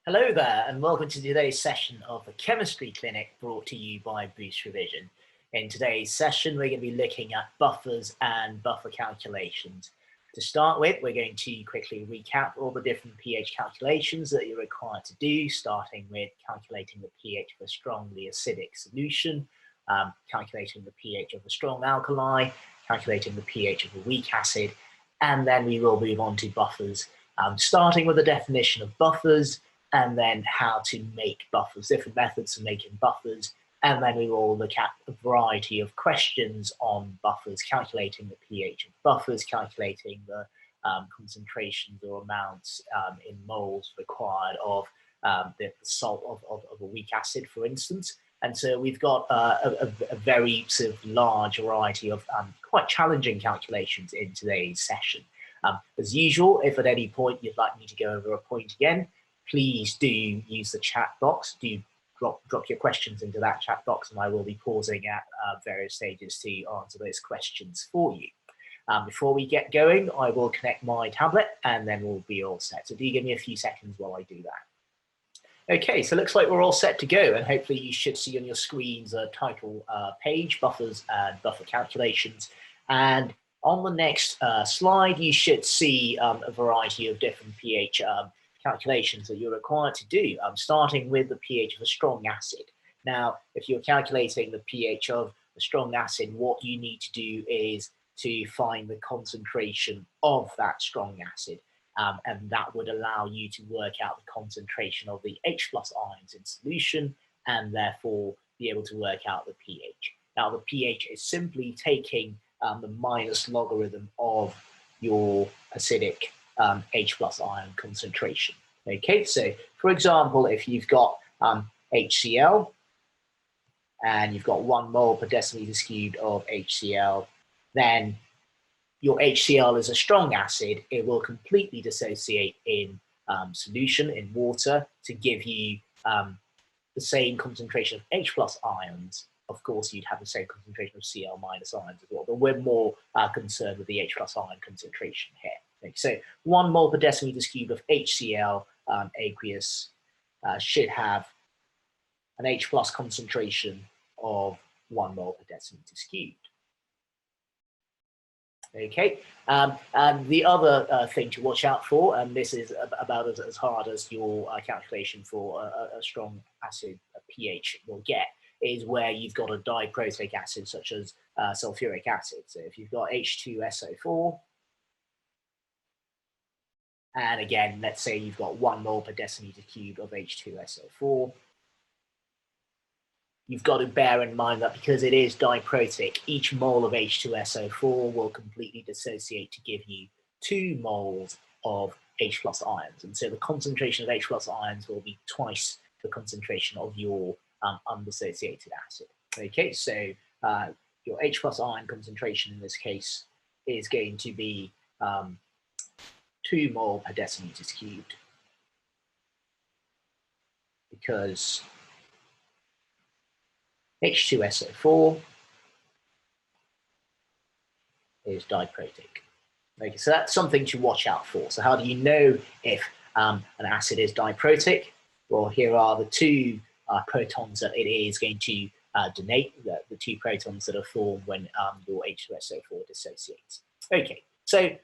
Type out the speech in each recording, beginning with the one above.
Hello there, and welcome to today's session of the Chemistry Clinic brought to you by Boost Revision. In today's session, we're going to be looking at buffers and buffer calculations. To start with, we're going to quickly recap all the different pH calculations that you're required to do, starting with calculating the pH of a strongly acidic solution, calculating the pH of a strong alkali, calculating the pH of a weak acid, and then we will move on to buffers, starting with the definition of buffers, and then how to make buffers, different methods of making buffers, and then we will look at a variety of questions on buffers, calculating the pH of buffers, calculating the concentrations or amounts in moles required of the salt of a weak acid, for instance. And so we've got a very sort of large variety of quite challenging calculations in today's session. As usual, if at any point you'd like me to go over a point again, please do use the chat box. Do drop your questions into that chat box, and I will be pausing at various stages to answer those questions for you. Before we get going, I will connect my tablet and then we'll be all set. So do give me a few seconds while I do that. Okay, so it looks like we're all set to go, and hopefully you should see on your screens a title page, buffers and buffer calculations. And on the next slide, you should see a variety of different pH calculations that you're required to do, starting with the pH of a strong acid. Now, if you're calculating the pH of a strong acid, what you need to do is to find the concentration of that strong acid, and that would allow you to work out the concentration of the H+ ions in solution, and therefore be able to work out the pH. Now, the pH is simply taking the minus logarithm of your acidic H+ ion concentration. Okay, so for example, if you've got HCl and you've got 1 mole per decimeters cubed of HCl, then your HCl is a strong acid. It will completely dissociate in solution in water to give you the same concentration of H+ ions. Of course, you'd have the same concentration of Cl- ions as well, but we're more concerned with the H+ ion concentration here. Okay, so 1 mole per decimeters cubed of HCl aqueous should have an H+ concentration of 1 mole per decimeters cubed. Okay, and the other thing to watch out for, and this is about as hard as your calculation for a strong acid pH will get, is where you've got a diprotic acid such as sulfuric acid. So if you've got H2SO4, and again, let's say you've got 1 mole per decimeter cubed of H2SO4, you've got to bear in mind that because it is diprotic, each mole of H2SO4 will completely dissociate to give you 2 moles of H+ ions. And so the concentration of H+ ions will be twice the concentration of your undissociated acid. Okay, so your H+ ion concentration in this case is going to be 2 mole per decimeters cubed, because H2SO4 is diprotic. Okay, so that's something to watch out for. So how do you know if an acid is diprotic? Well, here are the 2 protons that it is going to donate, the 2 protons that are formed when your H2SO4 dissociates. Okay, so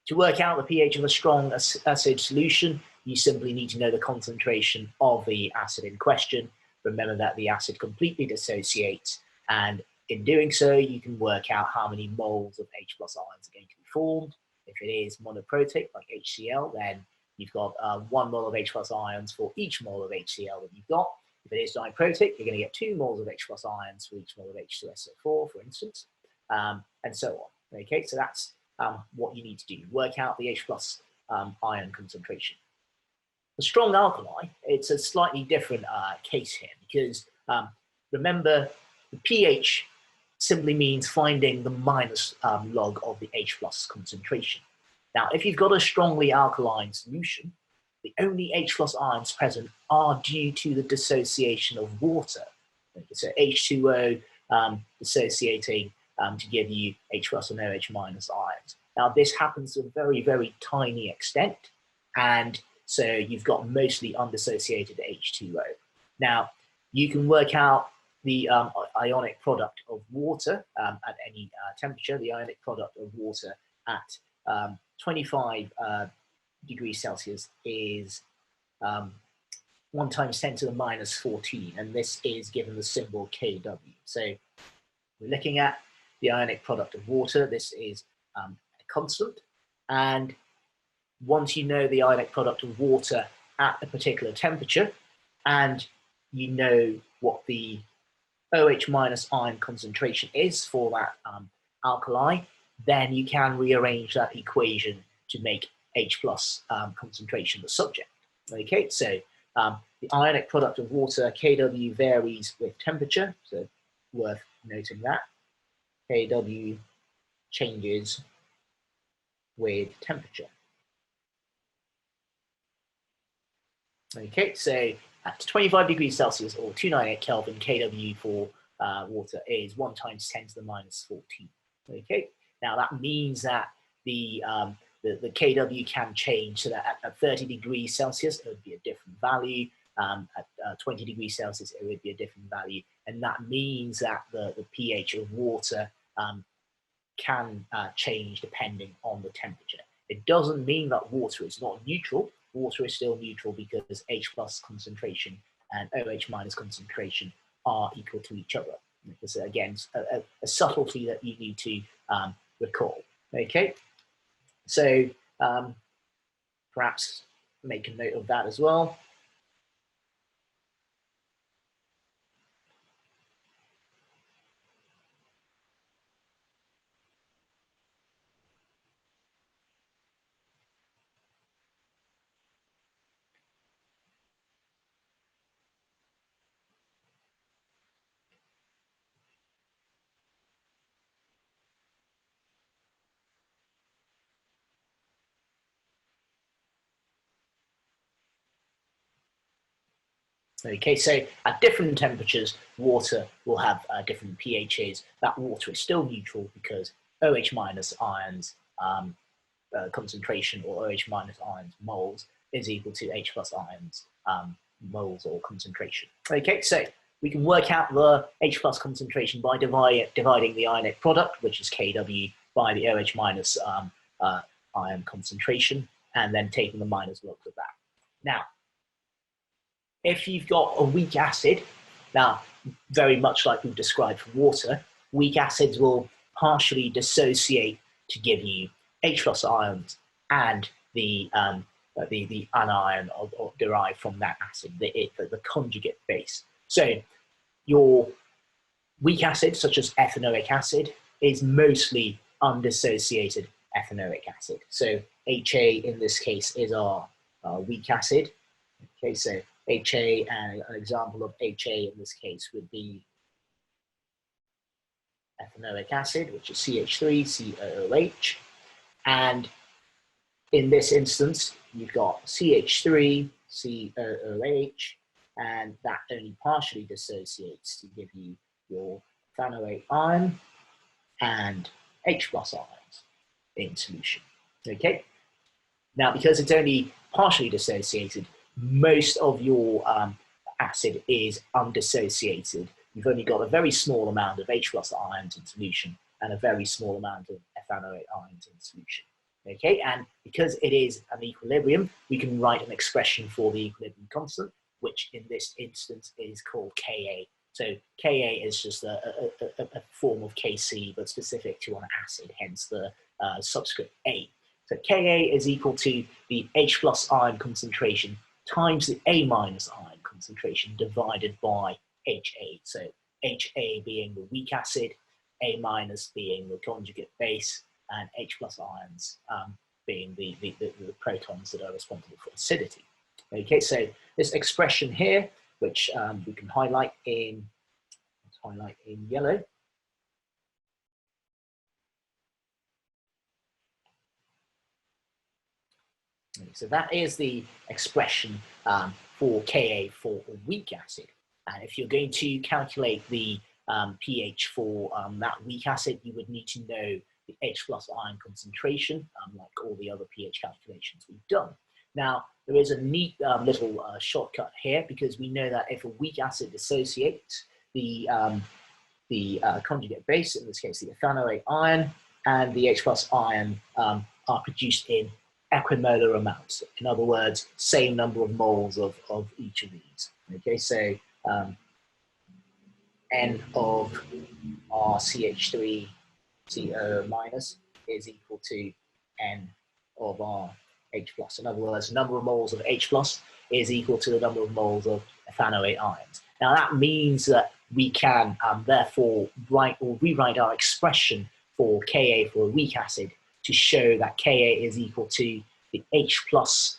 to work out the pH of a strong acid solution, you simply need to know the concentration of the acid in question. Remember that the acid completely dissociates, and in doing so, you can work out how many moles of H+ ions are going to be formed. If it is monoprotic, like HCl, then you've got 1 mole of H+ ions for each mole of HCl that you've got. If it is diprotic, you're going to get 2 moles of H+ ions for each mole of H2SO4, for instance, and so on. Okay, so that's what you need to do. Work out the H+ ion concentration. The strong alkali, it's a slightly different case here, because remember, the pH simply means finding the minus log of the H+ concentration. Now, if you've got a strongly alkaline solution, the only H+ ions present are due to the dissociation of water. Okay, so H2O dissociating to give you H+ and OH- ions. Now, this happens to a very, very tiny extent, and So you've got mostly undissociated H2O. Now, you can work out the ionic product of water at any temperature. The ionic product of water at 25 degrees Celsius is 1 times 10 to the minus 14, and this is given the symbol Kw. So we're looking at the ionic product of water. This is a constant, and once you know the ionic product of water at a particular temperature, and you know what the OH minus ion concentration is for that alkali, then you can rearrange that equation to make H plus concentration the subject. Okay, so the ionic product of water, Kw, varies with temperature, so worth noting that. Kw changes with temperature. Okay, so at 25 degrees Celsius or 298 Kelvin, Kw for water is 1 times 10 to the minus 14. Okay, now that means that the Kw can change, so that at 30 degrees Celsius, it would be a different value. At 20 degrees Celsius, it would be a different value. And that means that the pH of water can change depending on the temperature. It doesn't mean that water is not neutral. Water is still neutral because H plus concentration and OH minus concentration are equal to each other. This is, again, a subtlety that you need to recall. Okay, so perhaps make a note of that as well. Okay, so at different temperatures, water will have different pHs. That water is still neutral because OH minus ions concentration, or OH minus ions moles, is equal to H plus ions moles or concentration. Okay, so we can work out the H plus concentration by dividing the ionic product, which is Kw, by the OH minus ion concentration, and then taking the minus log of that. Now, if you've got a weak acid, now very much like we've described for water, weak acids will partially dissociate to give you H plus ions and the anion derived from that acid, the conjugate base. So your weak acid, such as ethanoic acid, is mostly undissociated ethanoic acid. So HA in this case is our weak acid. Okay, so HA, and an example of HA in this case would be ethanoic acid, which is CH3COOH. And in this instance, you've got CH3COOH, and that only partially dissociates to give you your ethanoate ion and H plus ions in solution. Okay. Now, because it's only partially dissociated, most of your acid is undissociated. You've only got a very small amount of H plus ions in solution and a very small amount of ethanoate ions in solution. Okay, and because it is an equilibrium, we can write an expression for the equilibrium constant, which in this instance is called Ka. So Ka is just a form of Kc, but specific to an acid, hence the subscript A. So Ka is equal to the H plus ion concentration times the A minus ion concentration divided by HA. So HA being the weak acid, A minus being the conjugate base, and H plus ions being the protons that are responsible for acidity. Okay, so this expression here, which we can highlight in yellow. So that is the expression for Ka for a weak acid. And if you're going to calculate the pH for that weak acid, you would need to know the H plus ion concentration, like all the other pH calculations we've done. Now, there is a neat little shortcut here, because we know that if a weak acid dissociates, the conjugate base, in this case the ethanoate ion, and the H plus ion are produced in equimolar amounts. In other words, same number of moles of each of these. Okay, so N of our CH3CO minus is equal to N of our H plus. In other words, the number of moles of H plus is equal to the number of moles of ethanoate ions. Now that means that we can therefore write or rewrite our expression for Ka for a weak acid to show that Ka is equal to the H plus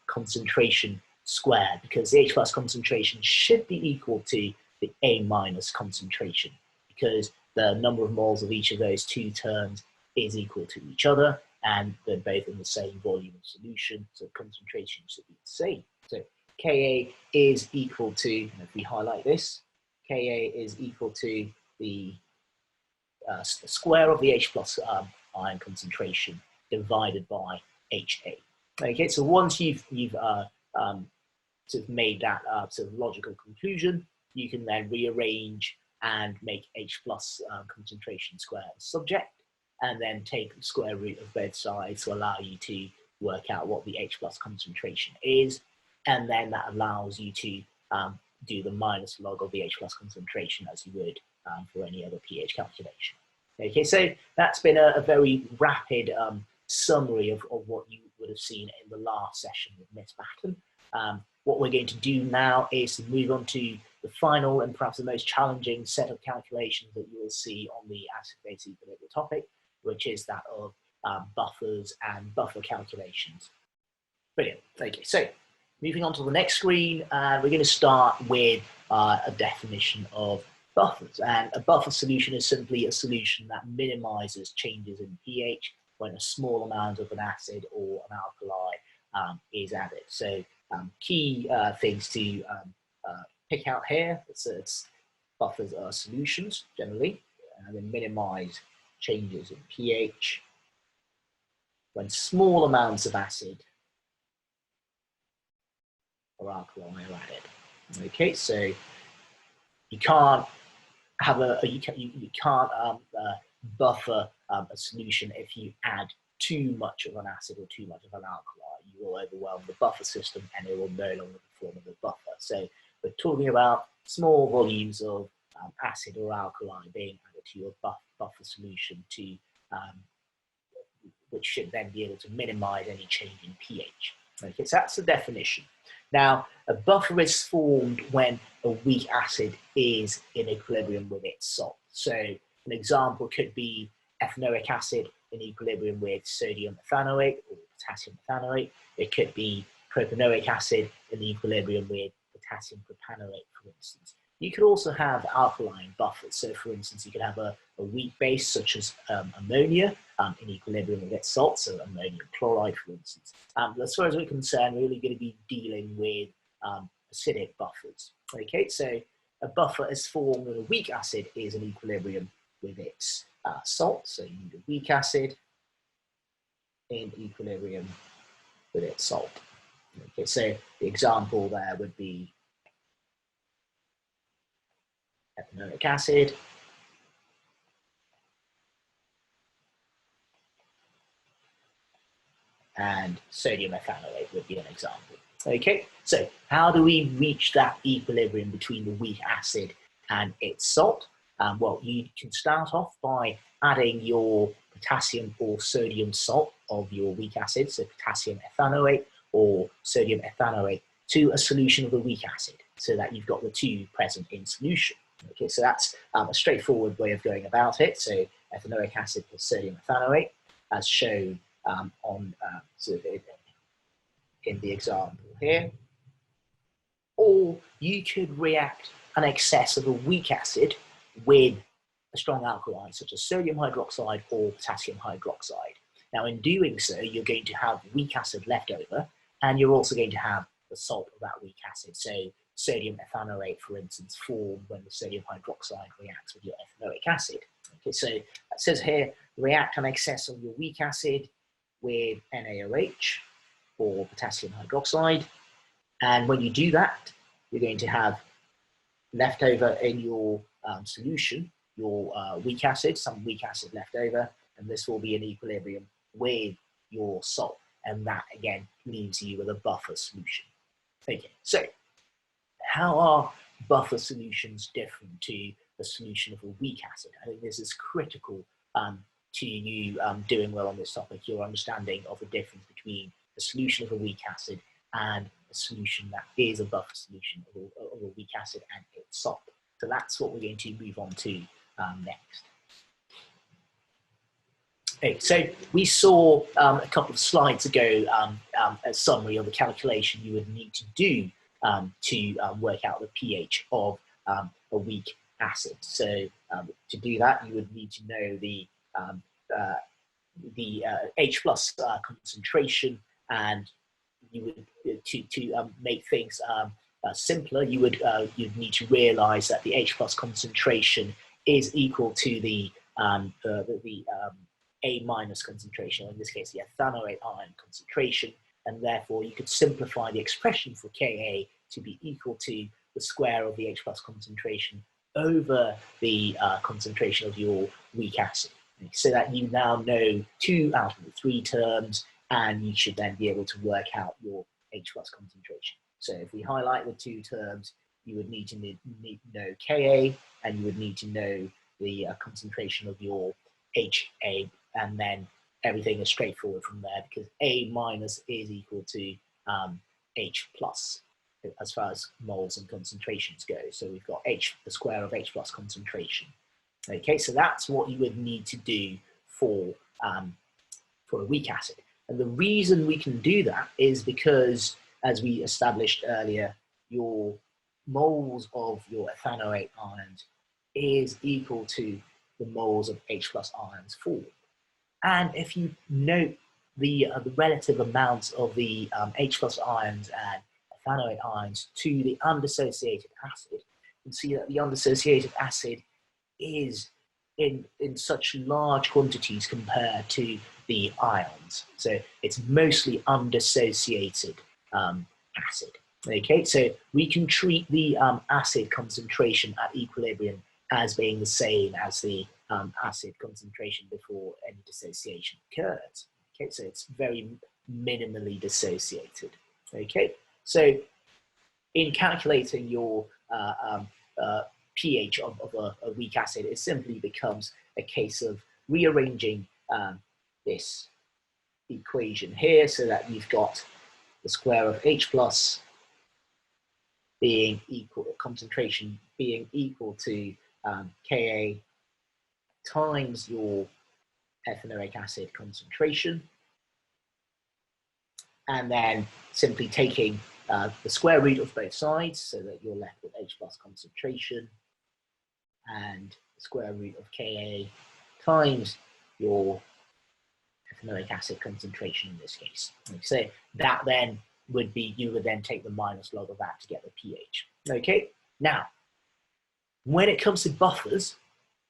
concentration squared, because the H plus concentration should be equal to the A minus concentration, because the number of moles of each of those two terms is equal to each other, and they're both in the same volume of solution, so concentration should be the same. So Ka is equal to, and if we highlight this, Ka is equal to the square of the H plus ion concentration divided by HA. Okay, so once you've sort of made that sort of logical conclusion, you can then rearrange and make H plus concentration square the subject, and then take the square root of both sides to allow you to work out what the H plus concentration is, and then that allows you to do the minus log of the H plus concentration as you would for any other pH calculation. Okay, so that's been a very rapid summary of what you would have seen in the last session with Miss Batten. What we're going to do now is to move on to the final and perhaps the most challenging set of calculations that you will see on the acid-base equilibrium topic, which is that of buffers and buffer calculations. Brilliant. Okay, so moving on to the next screen, we're going to start with a definition of buffers. And a buffer solution is simply a solution that minimizes changes in pH when a small amount of an acid or an alkali is added. So key things to pick out here, it's buffers are solutions generally, and they minimize changes in pH when small amounts of acid or alkali are added. Okay, so you can't have you can't buffer a solution if you add too much of an acid or too much of an alkali. You will overwhelm the buffer system and it will no longer perform as a buffer. So we're talking about small volumes of acid or alkali being added to your buffer solution to which should then be able to minimize any change in pH. Okay, so that's the definition. Now, a buffer is formed when a weak acid is in equilibrium with its salt. So an example could be ethanoic acid in equilibrium with sodium ethanoate or potassium ethanoate. It could be propanoic acid in equilibrium with potassium propanoate, for instance. You could also have alkaline buffers. So for instance, you could have a weak base such as ammonia in equilibrium with its salt, so ammonium chloride, for instance. As far as we're concerned, we're really going to be dealing with acidic buffers. Okay, so a buffer is formed when a weak acid is in equilibrium with its salt. So you need a weak acid in equilibrium with its salt. Okay, so the example there would be ethanoic acid and sodium ethanoate would be an example. Okay, so how do we reach that equilibrium between the weak acid and its salt? Well, you can start off by adding your potassium or sodium salt of your weak acid, so potassium ethanoate or sodium ethanoate, to a solution of the weak acid, so that you've got the two present in solution. Okay, so that's a straightforward way of going about it. So ethanoic acid plus sodium ethanoate, as shown sort of in the example here. Or you could react an excess of a weak acid with a strong alkali, such as sodium hydroxide or potassium hydroxide. Now, in doing so, you're going to have weak acid left over, and you're also going to have the salt of that weak acid. So sodium ethanoate, for instance, formed when the sodium hydroxide reacts with your ethanoic acid. Okay, so it says here, react an excess of your weak acid with NaOH, or potassium hydroxide. And when you do that, you're going to have left over in your solution, your weak acid, some weak acid left over, and this will be in equilibrium with your salt. And that, again, leaves you with a buffer solution. Okay, so how are buffer solutions different to the solution of a weak acid? I think this is critical to you doing well on this topic, your understanding of the difference between the solution of a weak acid and a solution that is a buffer solution of a weak acid and its salt. So that's what we're going to move on to next. Okay, so we saw a couple of slides ago a summary of the calculation you would need to do to work out the pH of a weak acid. So to do that, you would need to know the H plus concentration, and you would to make things simpler, you'd need to realize that the H plus concentration is equal to the A minus concentration, or in this case the ethanoate ion concentration, and therefore you could simplify the expression for Ka to be equal to the square of the H plus concentration over the concentration of your weak acid, so that you now know 2 out of the 3 terms, and you should then be able to work out your H plus concentration. So if we highlight the 2 terms, you would need to know Ka, and you would need to know the concentration of your HA, and then everything is straightforward from there, because A minus is equal to H plus as far as moles and concentrations go. So we've got the square of H plus concentration. Okay, so that's what you would need to do for a weak acid. And the reason we can do that is because, as we established earlier, your moles of your ethanoate ions is equal to the moles of H plus ions formed. And if you note the relative amounts of the H plus ions and ethanoate ions to the undissociated acid, you can see that the undissociated acid is in such large quantities compared to the ions. So it's mostly undissociated acid. Okay, so we can treat the acid concentration at equilibrium as being the same as the acid concentration before any dissociation occurs. Okay, so it's very minimally dissociated. Okay, so in calculating your pH of a weak acid, it simply becomes a case of rearranging this equation here, so that you've got the square of H plus being equal, concentration being equal to Ka times your ethanoic acid concentration, and then simply taking the square root of both sides, so that you're left with H plus concentration and the square root of Ka times your ethanoic acid concentration in this case. So that then would be, you would then take the minus log of that to get the pH. Okay, now when it comes to buffers,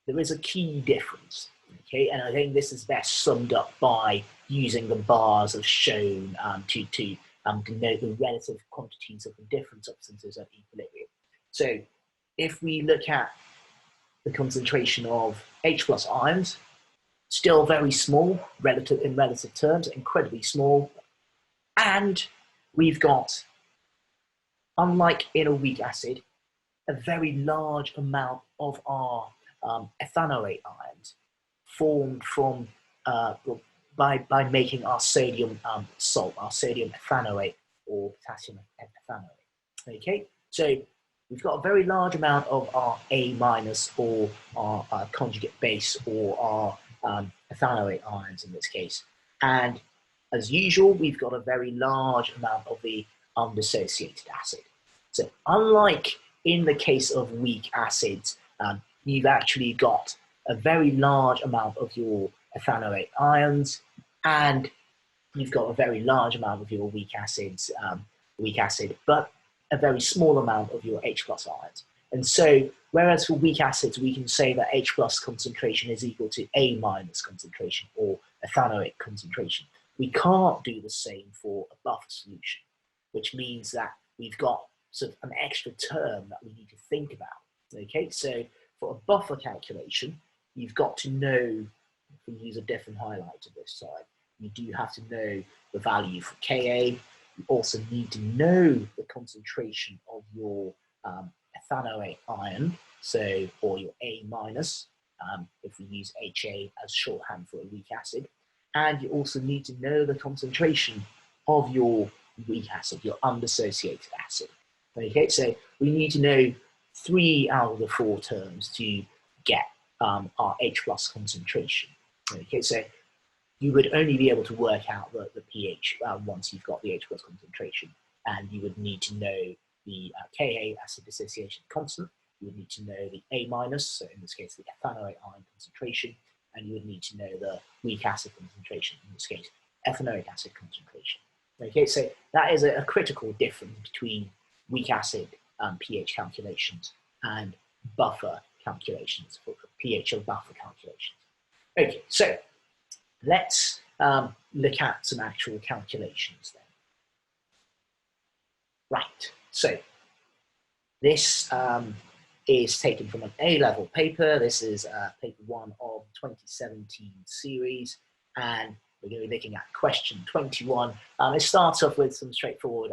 there is a key difference. Okay, and I think this is best summed up by using the bars as shown to denote the relative quantities of the different substances at equilibrium. So if we look at the concentration of H plus ions, still very small in relative terms, incredibly small, and we've got, unlike in a weak acid, a very large amount of our ethanoate ions formed from by making our sodium salt, our sodium ethanoate or potassium ethanoate. Okay, so we've got a very large amount of our A minus or our conjugate base or our ethanoate ions in this case, and as usual, we've got a very large amount of the undissociated acid. So unlike in the case of weak acids, you've actually got a very large amount of your ethanoate ions, and you've got a very large amount of your weak acid, but a very small amount of your H plus ions. And so, whereas for weak acids, we can say that H plus concentration is equal to A minus concentration or ethanoate concentration. we can't do the same for a buffer solution, which means that we've got sort of an extra term that we need to think about. Okay, so for a buffer calculation, you've got to know, if we use a different highlighter this time, you do have to know the value for Ka. You also need to know the concentration of your ethanoate ion, so, or your A minus, if we use HA as shorthand for a weak acid. And you also need to know the concentration of your weak acid, your undissociated acid. Okay, so we need to know 3 out of the 4 terms to get our H plus concentration. Okay, so you would only be able to work out the pH once you've got the H plus concentration, and you would need to know the Ka acid dissociation constant. You would need to know the A minus, so in this case the ethanoate ion concentration, and you would need to know the weak acid concentration, in this case ethanoic acid concentration. Okay, so that is a critical difference between weak acid pH calculations and buffer calculations, for pH of buffer calculations. Okay, so let's look at some actual calculations then. Right, so this is taken from an A-level paper. This is paper 1 of 2017 series, and we're going to be looking at question 21. It starts off with some straightforward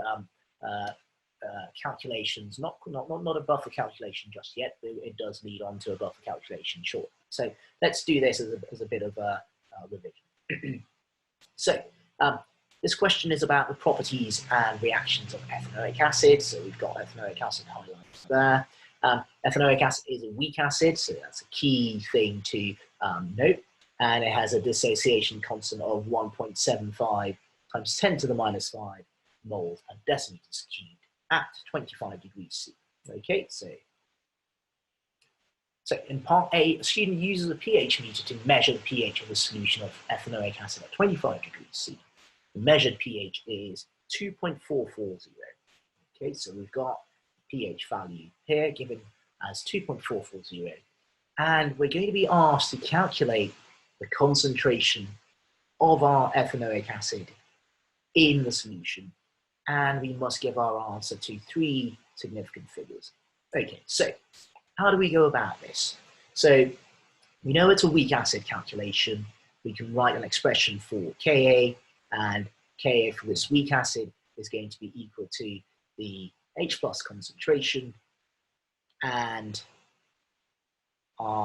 calculations, not a buffer calculation just yet, but it does lead on to a buffer calculation shortly. So let's do this as a bit of a revision. So this question is about the properties and reactions of ethanoic acid. So we've got ethanoic acid highlighted there. Ethanoic acid is a weak acid, so that's a key thing to note. And it has a dissociation constant of 1.75 times 10 to the minus 5 moles per decimeters cubed at 25 degrees C. Okay, so in part A, a student uses a pH meter to measure the pH of a solution of ethanoic acid at 25 degrees C. The measured pH is 2.440. Okay, so we've got pH value here given as 2.440, and we're going to be asked to calculate the concentration of our ethanoic acid in the solution, and we must give our answer to 3 significant figures. Okay, so how do we go about this? So we know it's a weak acid calculation. We can write an expression for Ka, and Ka for this weak acid is going to be equal to the H plus concentration, and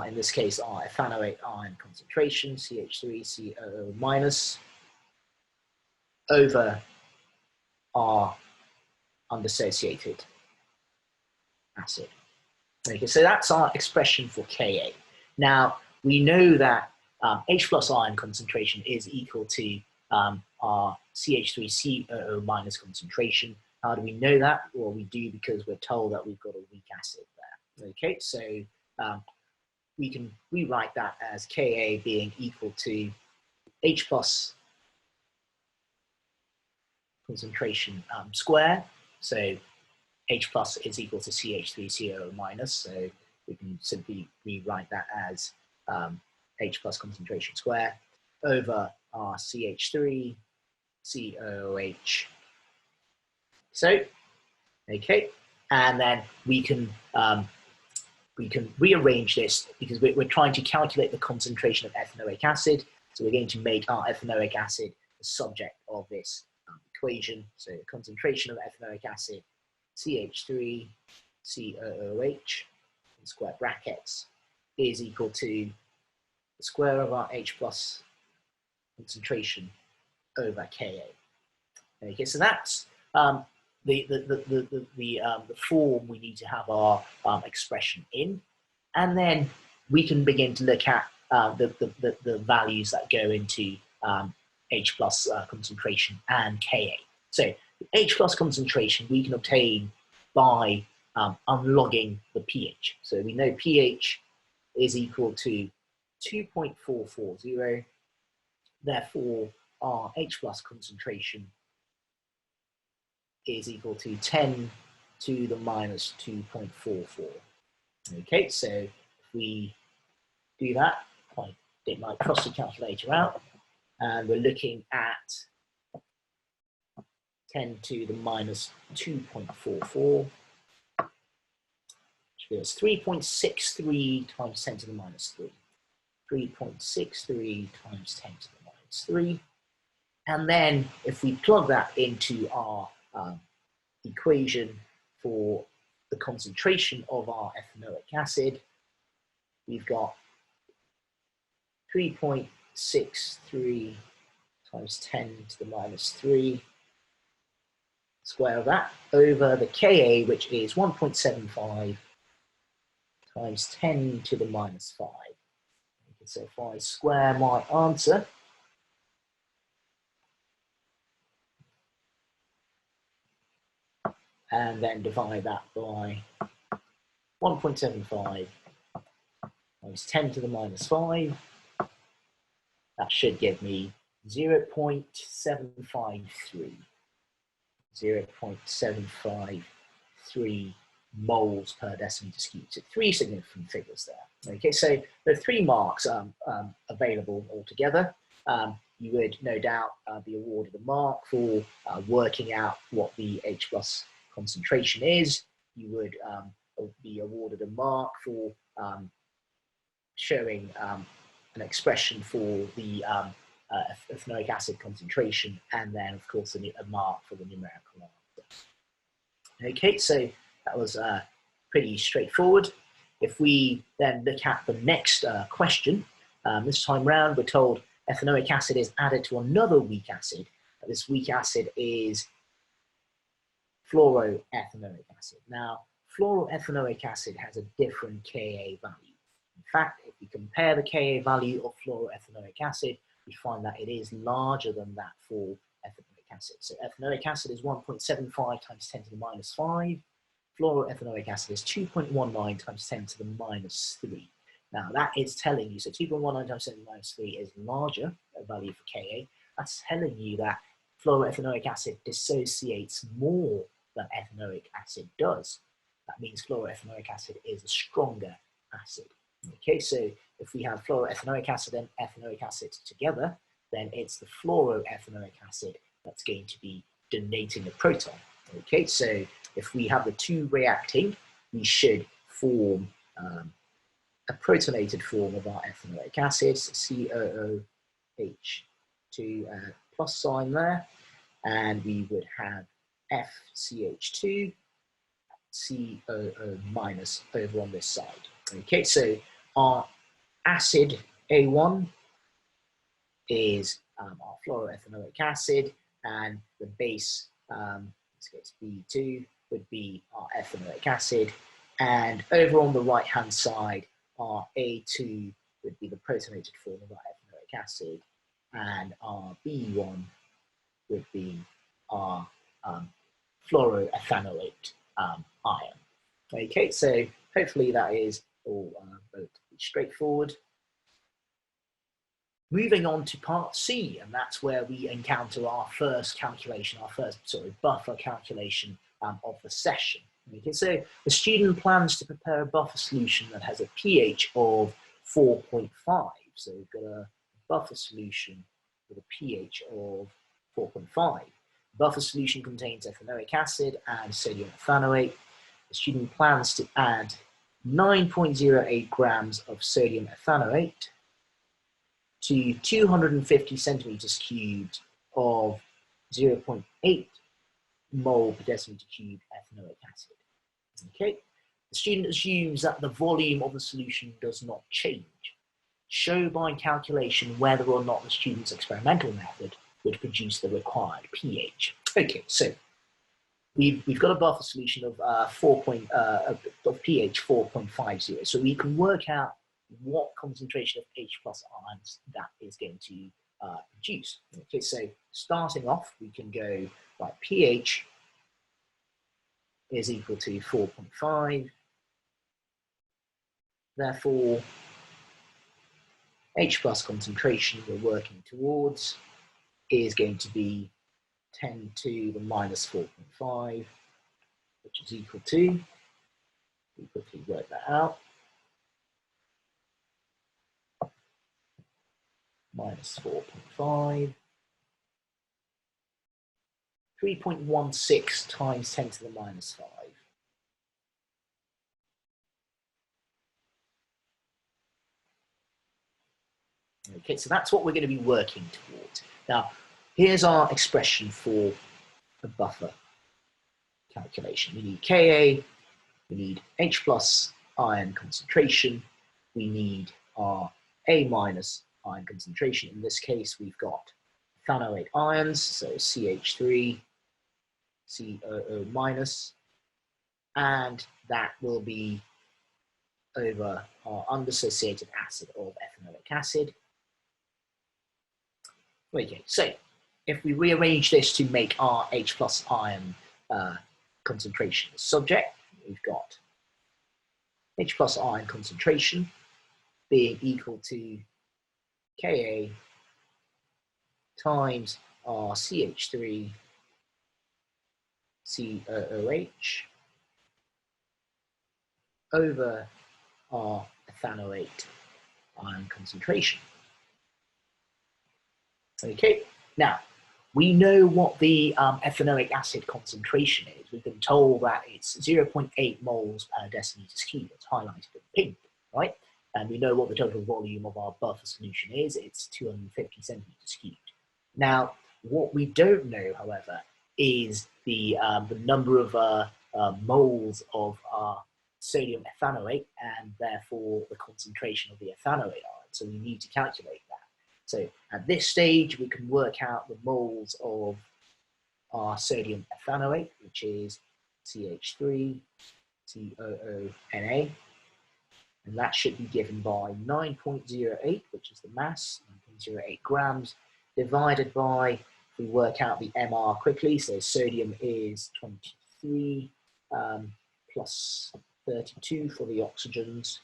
in this case our ethanoate ion concentration, CH3COO minus, over our undissociated acid. Okay, so that's our expression for Ka. Now, we know that H plus ion concentration is equal to our CH3COO minus concentration. How do we know that? Well, we do because we're told that we've got a weak acid there. Okay, so we can rewrite that as Ka being equal to H plus concentration square. So H plus is equal to CH3COO minus, so we can simply rewrite that as H plus concentration square over our CH3 COOH. So, okay, and then we can rearrange this because we're trying to calculate the concentration of ethanoic acid. So we're going to make our ethanoic acid the subject of this equation. So the concentration of ethanoic acid, CH3 COOH in square brackets, is equal to the square of our H plus concentration over Ka. Okay, so that's the form we need to have our expression in, and then we can begin to look at the values that go into H plus concentration and Ka. So H plus concentration we can obtain by unlogging the pH. So we know pH is equal to 2.440, therefore our H plus concentration is equal to 10 to the minus 2.44. Okay, so if we do that, I get my Prosser calculator out. and we're looking at 10 to the minus 2.44, which gives 3.63 times 10 to the minus 3. 3.63 times 10 to the minus 3. And then if we plug that into our equation for the concentration of our ethanoic acid, we've got 3.63 times 10 to the minus 3, square of that, over the Ka, which is 1.75 times 10 to the minus 5. So if I square my answer, and then divide that by 1.75 times 10 to the minus 5, that should give me 0.753. 0.753 moles per decimeter cubed. So 3 significant figures there. Okay, so there are 3 marks available altogether. You would no doubt be awarded a mark for working out what the H plus concentration is. You would be awarded a mark for showing an expression for the ethanoic acid concentration, and then of course a mark for the numerical answer. Okay, so that was pretty straightforward. If we then look at the next question, this time round we're told ethanoic acid is added to another weak acid. This weak acid is fluoroethanoic acid. Now, fluoroethanoic acid has a different Ka value. In fact, if we compare the Ka value of fluoroethanoic acid, we find that it is larger than that for ethanoic acid. So ethanoic acid is 1.75 times 10 to the minus 5. Fluoroethanoic acid is 2.19 times 10 to the minus 3. Now that is telling you, so 2.19 times 10 to the minus 3 is larger, a value for Ka. That's telling you that fluoroethanoic acid dissociates more than ethanoic acid does. That means fluoroethanoic acid is a stronger acid. Okay, so if we have fluoroethanoic acid and ethanoic acid together, then it's the fluoroethanoic acid that's going to be donating a proton. Okay, so if we have the 2 reacting, we should form a protonated form of our ethanoic acid, so COOH2 plus sign there, and we would have FCH2, COO minus over on this side. Okay, so our acid A1 is our fluoroethanoic acid, and the base, let's get B2, would be our ethanoic acid, and over on the right hand side, our A2 would be the protonated form of our ethanoic acid, and our B1 would be our fluoroethanoate ion. Okay, so hopefully that is all relatively straightforward. Moving on to part C, and that's where we encounter our first calculation, our first buffer calculation of the session. Okay, so the student plans to prepare a buffer solution that has a pH of 4.5. So we've got a buffer solution with a pH of 4.5. Buffer solution contains ethanoic acid and sodium ethanoate. The student plans to add 9.08 grams of sodium ethanoate to 250 centimeters cubed of 0.8 mole per decimeter cubed ethanoic acid. Okay, the student assumes that the volume of the solution does not change. Show by calculation whether or not the student's experimental method would produce the required pH. Okay, so we've got a buffer solution of pH 4.50, so we can work out what concentration of H plus ions that is going to produce. Okay, so starting off, we can go by pH is equal to 4.5. Therefore, H plus concentration we're working towards is going to be 10 to the minus 4.5, which is equal to, we quickly work that out, minus 4.5. 3.16 times 10 to the minus 5. Okay, so that's what we're going to be working towards. Now, here's our expression for a buffer calculation. We need Ka, we need H plus ion concentration, we need our A minus ion concentration. In this case, we've got ethanoate ions, so CH3, COO minus, and that will be over our undissociated acid of ethanoic acid. Okay, so if we rearrange this to make our H plus ion concentration subject, we've got H plus ion concentration being equal to Ka times our CH3 COOH over our ethanoate ion concentration. Okay, now we know what the ethanoic acid concentration is. We've been told that it's 0.8 moles per decimeters cubed. It's highlighted in pink, right? And we know what the total volume of our buffer solution is. It's 250 centimeters cubed. Now, what we don't know, however, is the number of moles of our sodium ethanoate and therefore the concentration of the ethanoate ion. So we need to calculate that. So at this stage, we can work out the moles of our sodium ethanoate, which is CH3, COONA, and that should be given by 9.08, which is the mass, 9.08 grams, divided by, if we work out the MR quickly, so sodium is 23 plus 32 for the oxygens,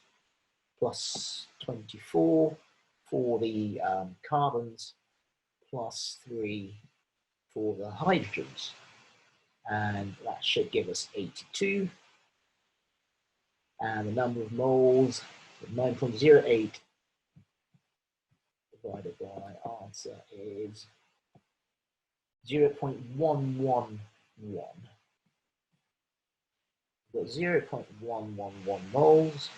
plus 24 for the carbons, plus 3 for the hydrogens. And that should give us 82. And the number of moles, 9.08 divided by answer is 0.111. We've got 0.111 moles.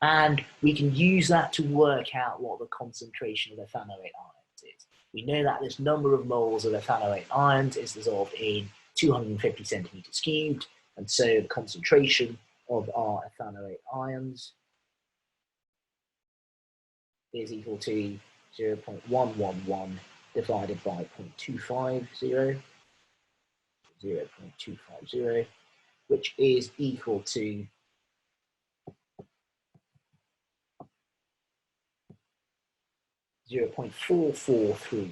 And we can use that to work out what the concentration of ethanoate ions is. We know that this number of moles of ethanoate ions is dissolved in 250 centimeters cubed, and so the concentration of our ethanoate ions is equal to 0.111 divided by 0.250, 0.250, which is equal to 0.443.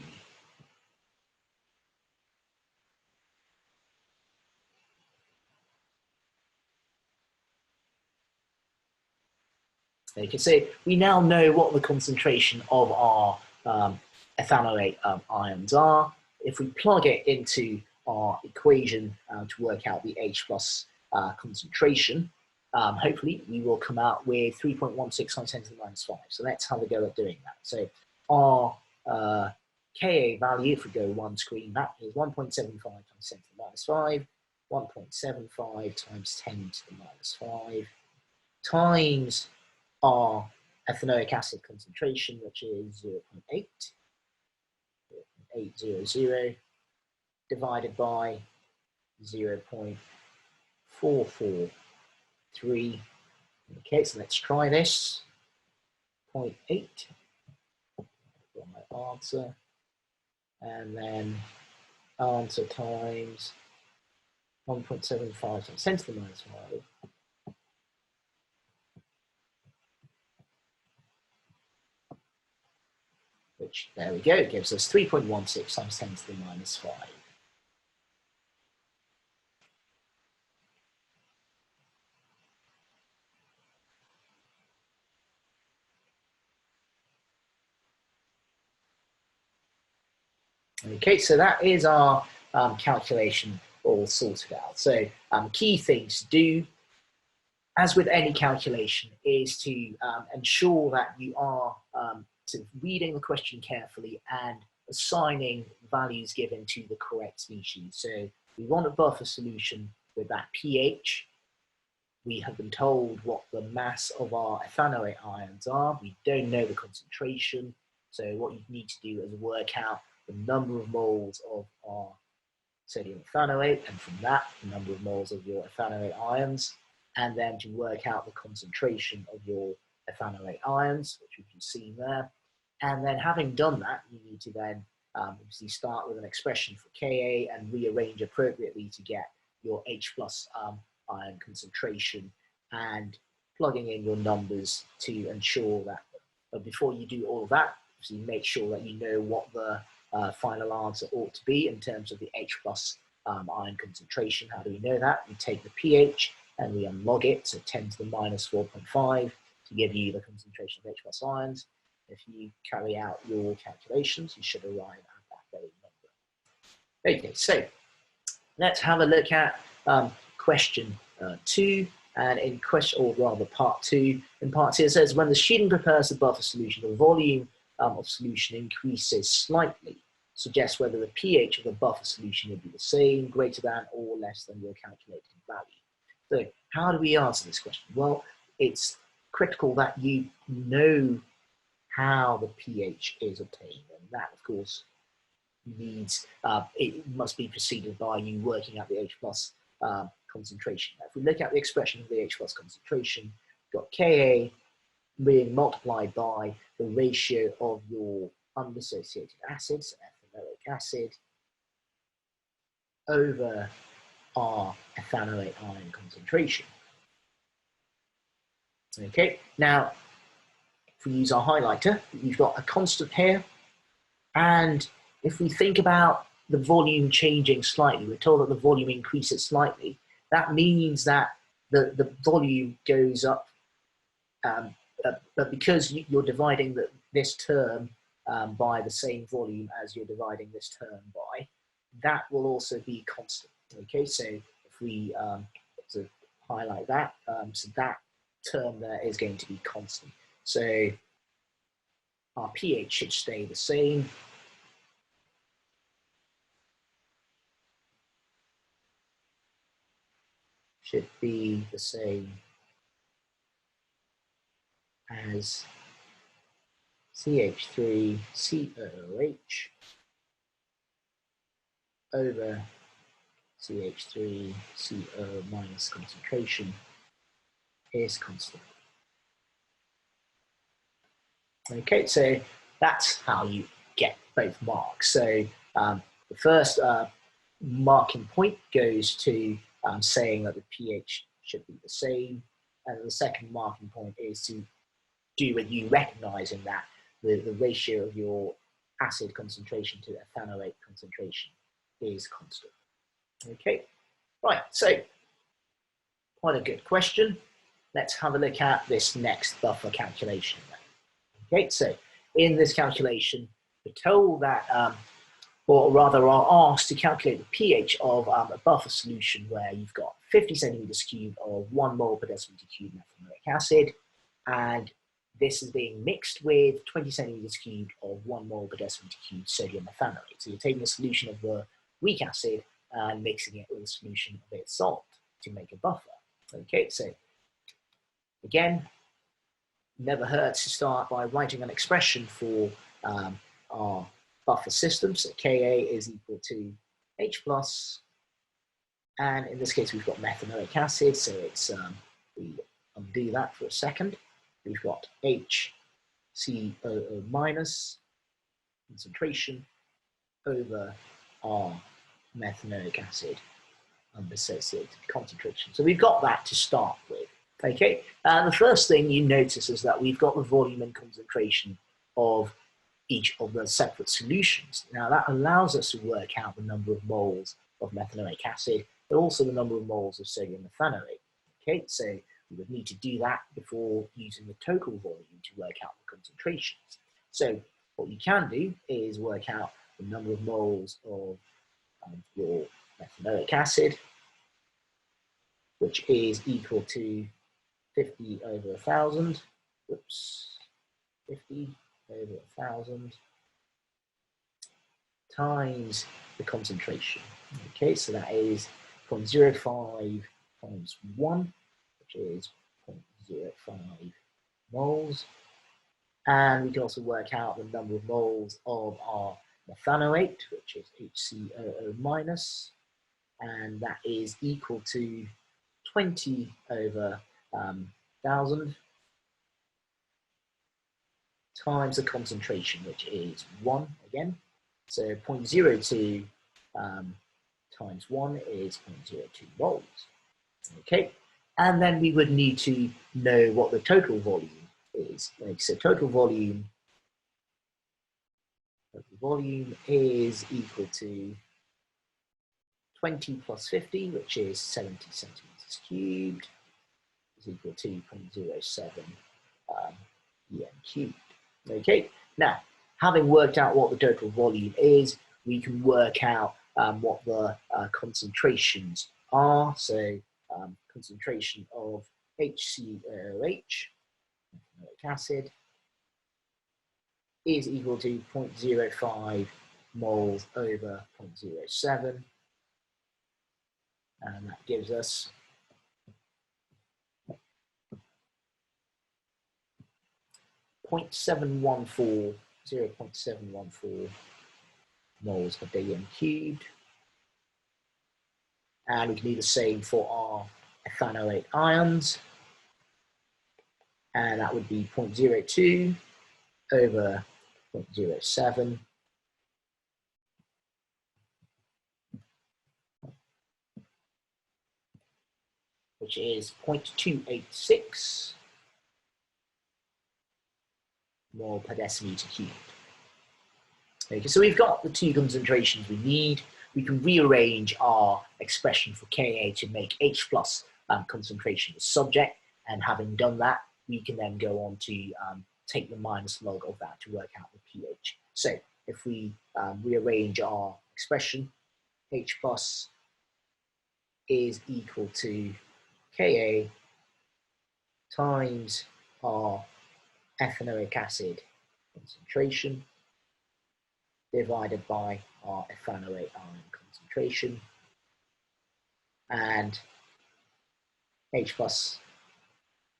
You can see we now know what the concentration of our ethanoate ions are. If we plug it into our equation to work out the H plus concentration, hopefully we will come out with 3.16 times 10 to the minus 5. So let's have a go at doing that. So our Ka value, if we go one screen back, is 1.75 times 10 to the minus 5, 1.75 times 10 to the minus 5, times our ethanoic acid concentration, which is 0.8, 0.800, divided by 0.443. Okay, so let's try this. 0.8 for my answer, and then answer times 1.75 times 10 to the minus 5. Which, there we go, gives us 3.16 times 10 to the minus 5. Okay, so that is our calculation all sorted out. So key things to do, as with any calculation, is to ensure that you are sort of reading the question carefully and assigning values given to the correct species. So we want a buffer solution with that pH. We have been told what the mass of our ethanoate ions are. We don't know the concentration. So what you need to do is work out the number of moles of our sodium ethanoate, and from that, the number of moles of your ethanoate ions, and then to work out the concentration of your ethanoate ions, which we can see there. And then having done that, you need to then obviously start with an expression for Ka and rearrange appropriately to get your H plus ion concentration, and plugging in your numbers to ensure that, but before you do all of that, obviously make sure that you know what the final answer ought to be in terms of the H plus ion concentration. How do we know that? We take the pH and we unlog it, so 10 to the minus 4.5 to give you the concentration of H plus ions. If you carry out your calculations, you should arrive at that very number. Okay, so let's have a look at question 2, and in question, or rather part 2. In part 2 it says, when the student prepares the buffer solution, the volume of solution increases slightly. Suggest whether the pH of the buffer solution would be the same, greater than, or less than your calculated value. So how do we answer this question? Well, it's critical that you know how the pH is obtained, and that, of course, needs, it must be preceded by you working out the H plus concentration. Now, if we look at the expression of the H plus concentration, we've got Ka being multiplied by the ratio of your undissociated acids, ethanoic acid, over our ethanoate ion concentration. Okay, now if we use our highlighter, we've got a constant here, and if we think about the volume changing slightly, we're told that the volume increases slightly. That means that the volume goes up, but because you're dividing this term by the same volume as you're dividing this term by, that will also be constant. Okay, so if we highlight that, so that term there is going to be constant. So our pH should stay the same. Should be the same as CH3COOH over CH3CO minus concentration is constant. Okay, so that's how you get both marks. So the first marking point goes to saying that the pH should be the same, and the second marking point is to do with you recognizing that the ratio of your acid concentration to ethanoate concentration is constant. Okay, right, so quite a good question. Let's have a look at this next buffer calculation. Okay, so in this calculation, we're told that, or rather are asked to calculate the pH of a buffer solution where you've got 50 centimeters cubed of 1 mole per decimeter cubed methanoic acid, and this is being mixed with 20 centimeters cubed of 1 mole per decimeter cubed sodium ethanoate. So you're taking a solution of the weak acid and mixing it with a solution of its salt to make a buffer. Okay, so again, never hurts to start by writing an expression for our buffer system. So Ka is equal to H plus, and in this case we've got methanoic acid, so it's, we undo that for a second. We've got HCOO minus concentration over our methanoic acid undissociated concentration. So we've got that to start with. Okay, the first thing you notice is that we've got the volume and concentration of each of the separate solutions. Now that allows us to work out the number of moles of methanoic acid, but also the number of moles of sodium ethanoate. Okay, so we would need to do that before using the total volume to work out the concentrations. So what you can do is work out the number of moles of your methanoic acid, which is equal to 50 over 1,000, whoops, 50 over 1,000 times the concentration. Okay, so that is 0.05 times 1, which is 0.05 moles. And we can also work out the number of moles of our methanoate, which is HCOO minus, and that is equal to 20 over 1,000 times the concentration, which is 1 again. So 0.02 times 1 is 0.02 moles. Okay, and then we would need to know what the total volume is. So total volume is equal to 20 plus 50, which is 70 centimeters cubed, is equal to 0.07 EM cubed. Okay, now having worked out what the total volume is, we can work out what the concentrations are. So concentration of HCOOH, methanoic acid, is equal to 0.05 moles over 0.07, and that gives us 0.714 moles per dm cubed. And we can do the same for our ethanoate ions, and that would be 0.02 over 0.07, which is 0.286 mole per decimeter cubed. Okay, so we've got the two concentrations we need. We can rearrange our expression for Ka to make H plus concentration the subject, and having done that, we can then go on to take the minus log of that to work out the pH. So if we rearrange our expression, H plus is equal to Ka times our ethanoic acid concentration divided by our ethanoate ion concentration, and H plus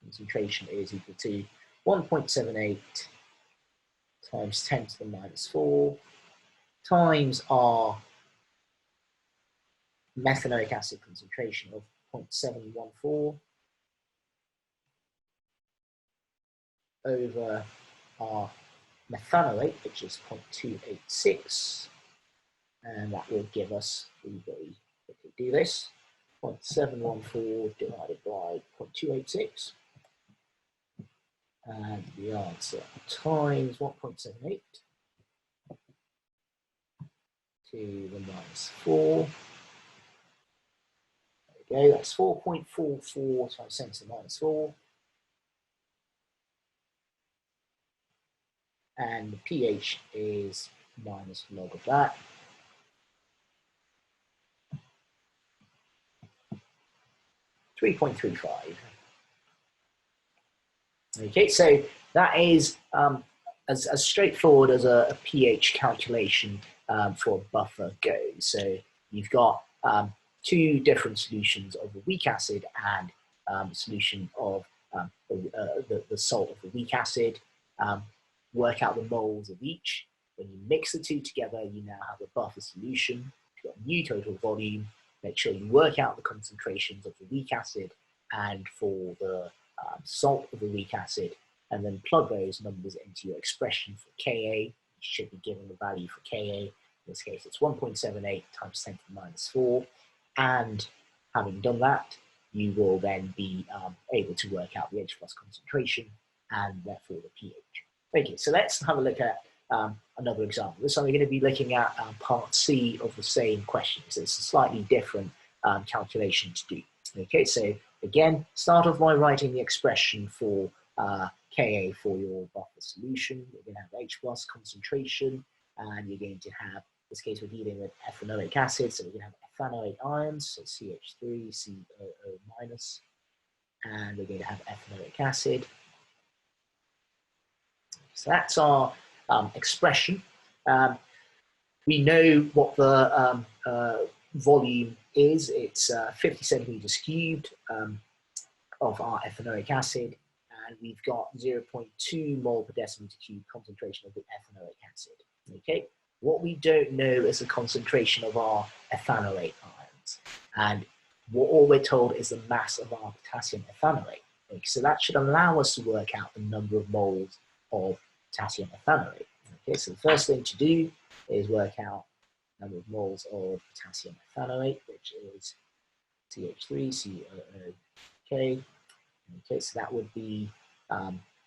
concentration is equal to 1.78 times 10 to the minus 4 times our methanoic acid concentration of 0.714 over our methanoate, which is 0.286, and that will give us, we very quickly do this, 0.714 divided by 0.286, and the answer times 1.78 to the minus 4. There we go, that's 4.44 times 10 to the minus 4. And the pH is minus log of that. .35. Okay, so that is as straightforward as a pH calculation for a buffer goes. So you've got two different solutions of the weak acid and a solution of the salt of the weak acid. Work out the moles of each. When you mix the two together, you now have a buffer solution. You've got a new total volume. Make sure you work out the concentrations of the weak acid and for the salt of the weak acid, and then plug those numbers into your expression for Ka. You should be given the value for Ka. In this case, it's 1.78 times 10 to the minus 4. And having done that, you will then be able to work out the H plus concentration and therefore the pH. Okay, so let's have a look at another example. This time we're going to be looking at part C of the same question. So it's a slightly different calculation to do. Okay, so again, start off by writing the expression for Ka for your buffer solution. You're going to have H plus concentration, and you're going to have, in this case, we're dealing with ethanoic acid, so we're going to have ethanoate ions, so CH3, COO minus, and we're going to have ethanoic acid. So that's our expression. We know what the volume is. It's 50 centimeters cubed of our ethanoic acid, and we've got 0.2 mole per decimeter cube concentration of the ethanoic acid. Okay, what we don't know is the concentration of our ethanoate ions, and all we're told is the mass of our potassium ethanoate. Okay, so that should allow us to work out the number of moles of potassium ethanoate. Okay, so the first thing to do is work out the number of moles of potassium ethanoate, which is CH3COOK. Okay, so that would be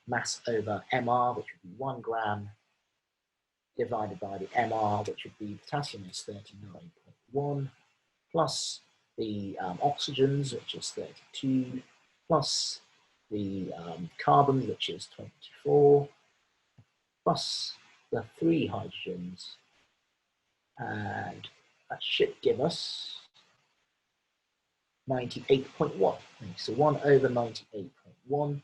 mass over MR, which would be 1 gram, divided by the MR, which would be potassium is 39.1, plus the oxygens, which is 32, plus the carbon, which is 24, plus the 3 hydrogens, and that should give us 98.1. So 1 over 98.1,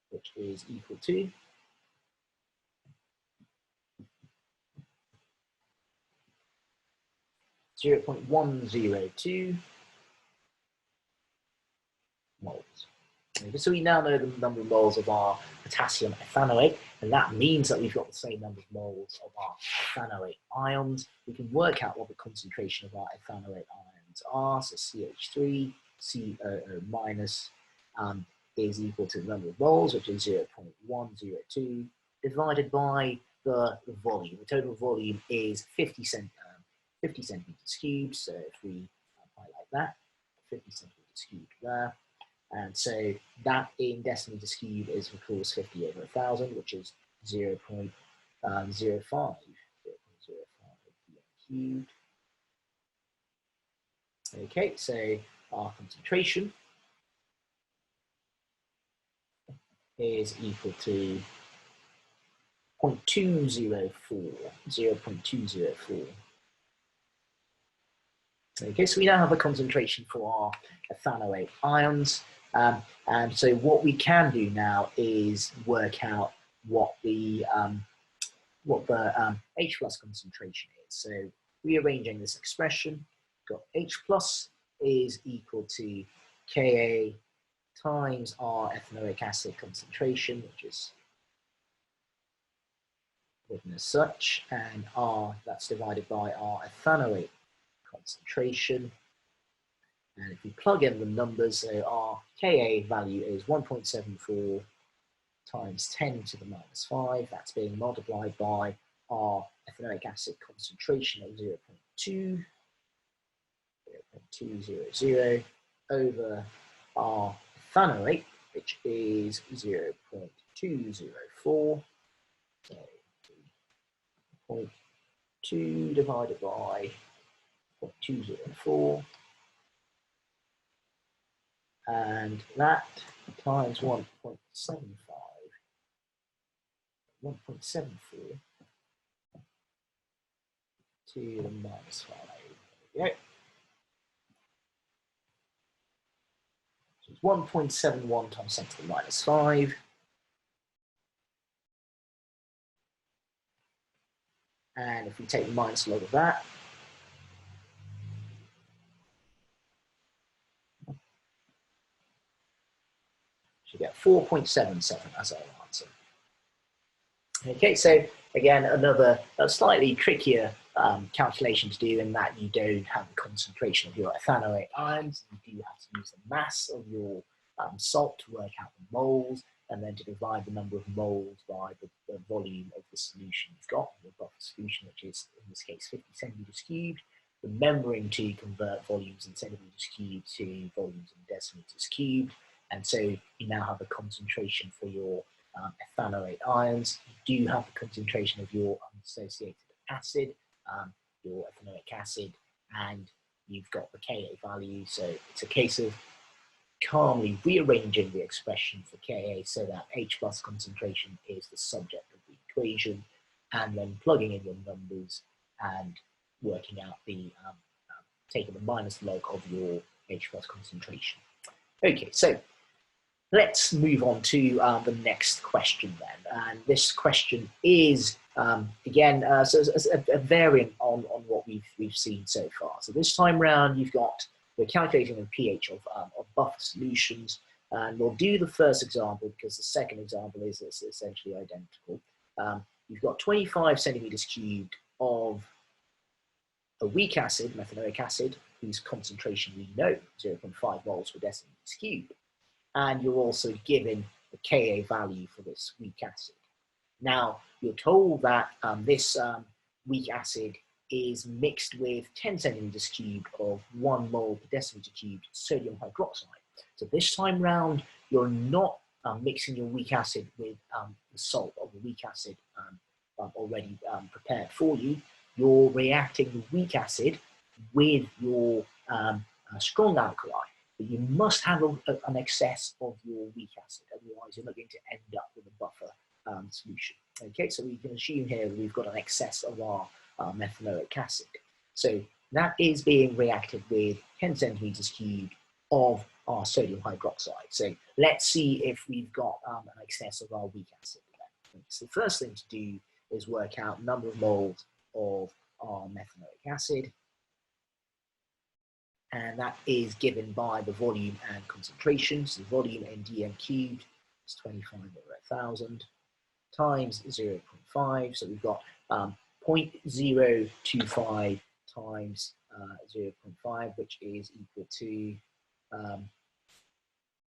which is equal to 0.102 moles. Okay, so we now know the number of moles of our potassium ethanoate, and that means that we've got the same number of moles of our ethanoate ions. We can work out what the concentration of our ethanoate ions are. So CH3, COO minus is equal to the number of moles, which is 0.102, divided by the volume. The total volume is 50 centimeters cubed. So if we highlight that, 50 centimeters cubed there. And so that in decimeters cubed is, of course, 50 over 1,000, which is 0.05 cubed. Okay, so our concentration is equal to 0.204. Okay, so we now have a concentration for our ethanoate ions. And so what we can do now is work out what the H plus concentration is. So rearranging this expression, got H plus is equal to Ka times our ethanoic acid concentration, which is written as such, and R, that's divided by our ethanoate concentration. And if we plug in the numbers, so our Ka value is 1.74 times 10 to the minus 5. That's being multiplied by our ethanoic acid concentration of 0.200 over our ethanoate, which is 0.204. So 0.2 divided by 0.204. And that times 1.74 to the minus 5. There we go. So it's 1.71 times 10 to the minus 5. And if we take the minus log of that, you get 4.77 as our answer. Okay, so again, another slightly trickier calculation to do in that you don't have the concentration of your ethanoate ions. You do have to use the mass of your salt to work out the moles, and then to divide the number of moles by the volume of the solution you've got, the buffer solution, which is in this case 50 centimeters cubed. Remembering to convert volumes in centimeters cubed to volumes in decimeters cubed. And so you now have a concentration for your ethanoate ions. You do have the concentration of your unassociated acid, your ethanoic acid, and you've got the Ka value. So it's a case of calmly rearranging the expression for Ka so that H plus concentration is the subject of the equation, and then plugging in your numbers and working out the, taking the minus log of your H plus concentration. Okay, so let's move on to the next question then. And this question is, again, so it's a variant on what we've seen so far. So this time round, we're calculating the pH of buffer solutions. And we'll do the first example because the second example is essentially identical. You've got 25 centimeters cubed of a weak acid, methanoic acid, whose concentration we know, 0.5 moles per decimeters cubed. And you're also given the Ka value for this weak acid. Now, you're told that this weak acid is mixed with 10 centimeters cubed of 1 mole per decimeter cubed sodium hydroxide. So this time round, you're not mixing your weak acid with the salt of the weak acid already prepared for you. You're reacting the weak acid with your strong alkali. But you must have an excess of your weak acid, otherwise you're not going to end up with a buffer solution. Okay, so we can assume here that we've got an excess of our methanoic acid. So that is being reacted with 10 centimeters cubed of our sodium hydroxide. So let's see if we've got an excess of our weak acid. So the first thing to do is work out the number of moles of our methanoic acid. And that is given by the volume and concentration. So the volume in dm cubed is 25 over 1,000 times 0.5. So we've got 0.025 times 0.5, which is equal to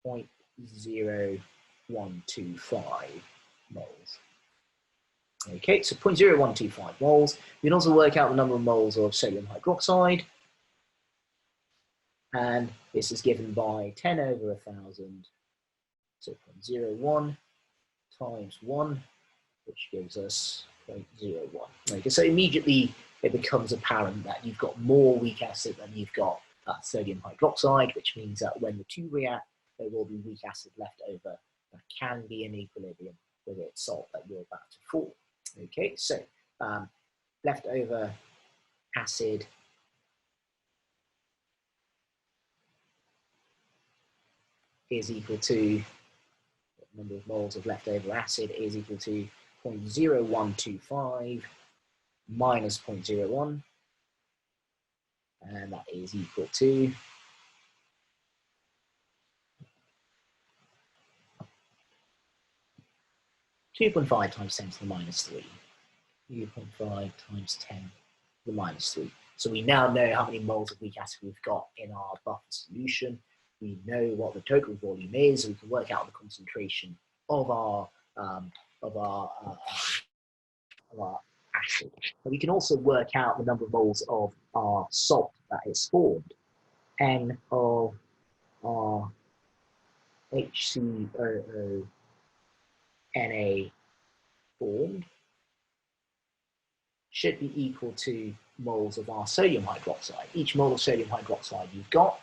0.0125 moles. Okay, so 0.0125 moles. We can also work out the number of moles of sodium hydroxide. And this is given by 10 over 1,000, so 0.01 times 1, which gives us 0.01. Okay, so immediately it becomes apparent that you've got more weak acid than you've got sodium hydroxide, which means that when the two react, there will be weak acid left over that can be in equilibrium with its salt that you're about to form. Okay, so leftover acid is equal to, the number of moles of leftover acid is equal to 0.0125 minus 0.01, and that is equal to 2.5 times 10 to the minus 3. 2.5 times 10 to the minus 3. So we now know how many moles of weak acid we've got in our buffer solution. We know what the total volume is, so we can work out the concentration of our acid. And we can also work out the number of moles of our salt that is formed. N of our HCOO Na formed should be equal to moles of our sodium hydroxide. Each mole of sodium hydroxide you've got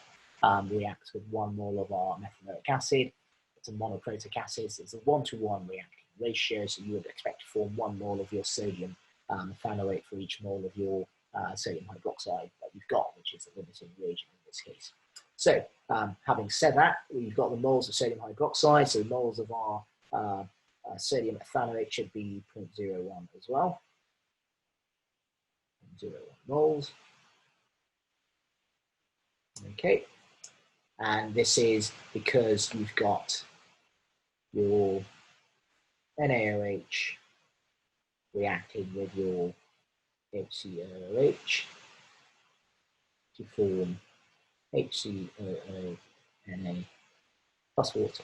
reacts with 1 mole of our methanoic acid. It's a monoprotic acid, so it's a 1-to-1 reacting ratio, so you would expect to form 1 mole of your sodium methanoate for each mole of your sodium hydroxide that you've got, which is the limiting reagent in this case. So having said that, we've got the moles of sodium hydroxide, so the moles of our sodium methanoate should be 0.01 as well. 0.01 moles. Okay, and this is because you've got your NaOH reacting with your HCOOH to form HCOO Na plus water.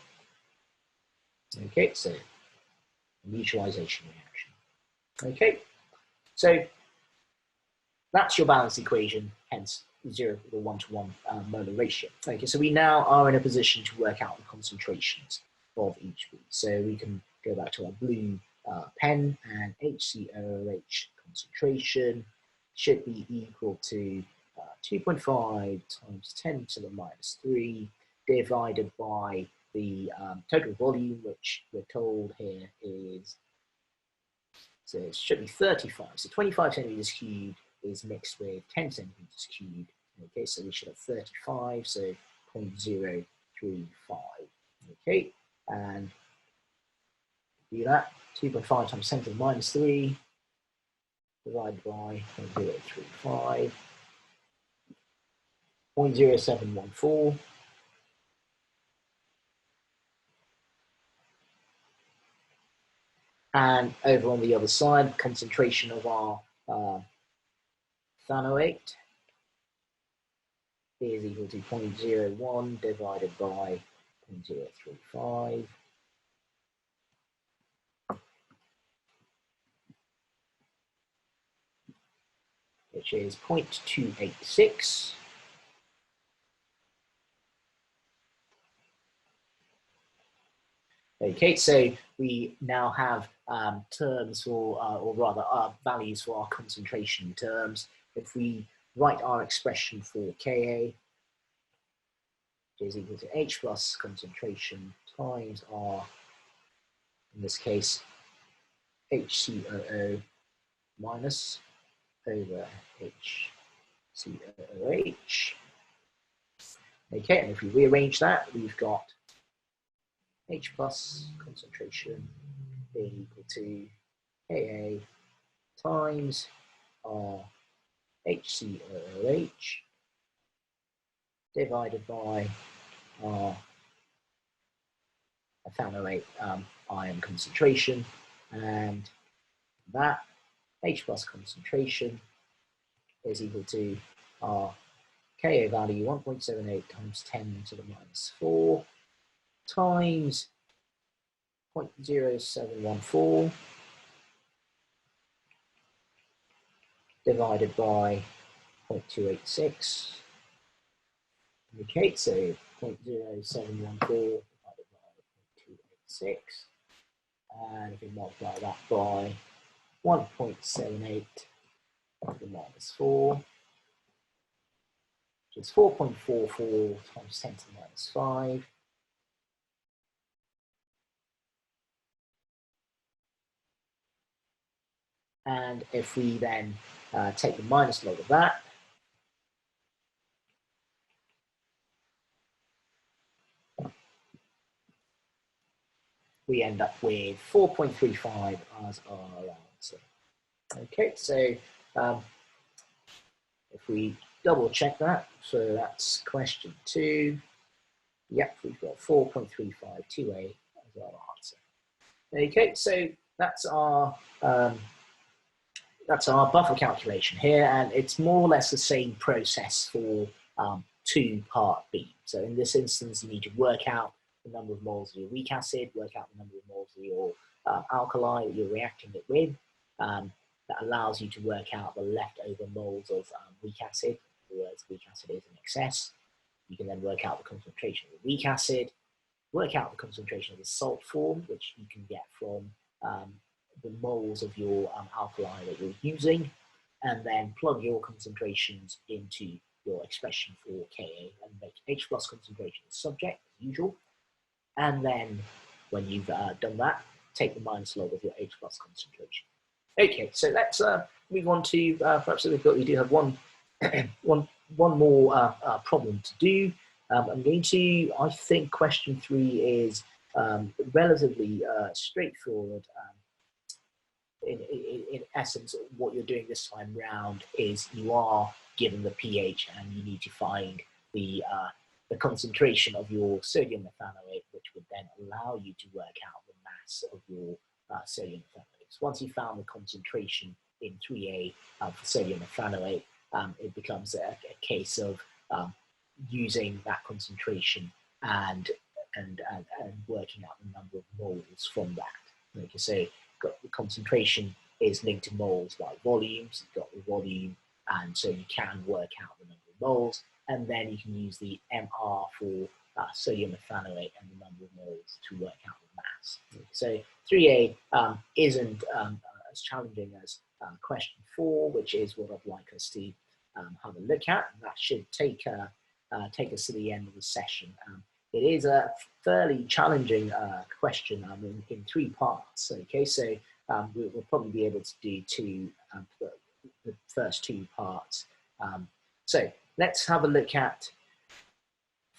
Okay, so neutralization reaction. Okay, so that's your balanced equation, hence 0 to the 1-to-1 molar ratio. Okay, so we now are in a position to work out the concentrations of each of these. So we can go back to our blue pen, and HCOOH concentration should be equal to 2.5 times 10 to the minus 3 divided by the total volume, which we're told here is, so it should be 35. So 25 centimeters cubed is mixed with 10 centimeters cubed. Okay, so we should have 35, so 0.035. Okay, and do that. 2.5 times 10 to the minus 3 divided by 0.035, 0.0714. And over on the other side, concentration of our ethanoate is equal to 0.01 divided by 0.035. Which is 0.286. Okay, so we now have terms for, or rather values for our concentration terms. If we write our expression for Ka, which is equal to H plus concentration times R, in this case, HCOO minus over HCOOH. Okay, and if we rearrange that, we've got H plus concentration being equal to Ka times R HCOOH divided by our ethanoate ion concentration, and that H plus concentration is equal to our Ka value 1.78 times 10 to the minus 4 times 0.0714 divided by 0.286. Okay, so 0.0714 divided by 0.286. And if we multiply that by 1.78 to the minus 4, which is 4.44 times 10 to the minus 5. And if we then take the minus log of that, we end up with 4.35 as our answer. Okay, so if we double check that, so that's question 2. Yep, we've got 4.352A as our answer. Okay, so that's our buffer calculation here, and it's more or less the same process for 2 part B. So in this instance, you need to work out the number of moles of your weak acid, work out the number of moles of your alkali that you're reacting it with. That allows you to work out the leftover moles of weak acid, in other words, weak acid is in excess. You can then work out the concentration of the weak acid, work out the concentration of the salt form, which you can get from the moles of your alkali that you're using, and then plug your concentrations into your expression for Ka and make H plus concentration the subject, as usual. And then when you've done that, take the minus log of your H plus concentration. Okay, so let's move on to, perhaps we do have one more problem to do. I'm going to, I think question 3 is relatively straightforward. In essence, what you're doing this time round is you are given the pH and you need to find the concentration of your sodium methanoate, which would then allow you to work out the mass of your sodium methanoate. So once you've found the concentration in 3A for sodium methanoate, it becomes a case of using that concentration and working out the number of moles from that. Okay, so got the concentration is linked to moles by volumes. You've got the volume, and so you can work out the number of moles, and then you can use the MR for sodium methanoate and the number of moles to work out the mass. Okay, so 3A isn't as challenging as question 4, which is what I'd like us to have a look at. And that should take us to the end of the session. It is a fairly challenging question in 3 parts. Okay, so we'll probably be able to do the first 2 parts. So let's have a look at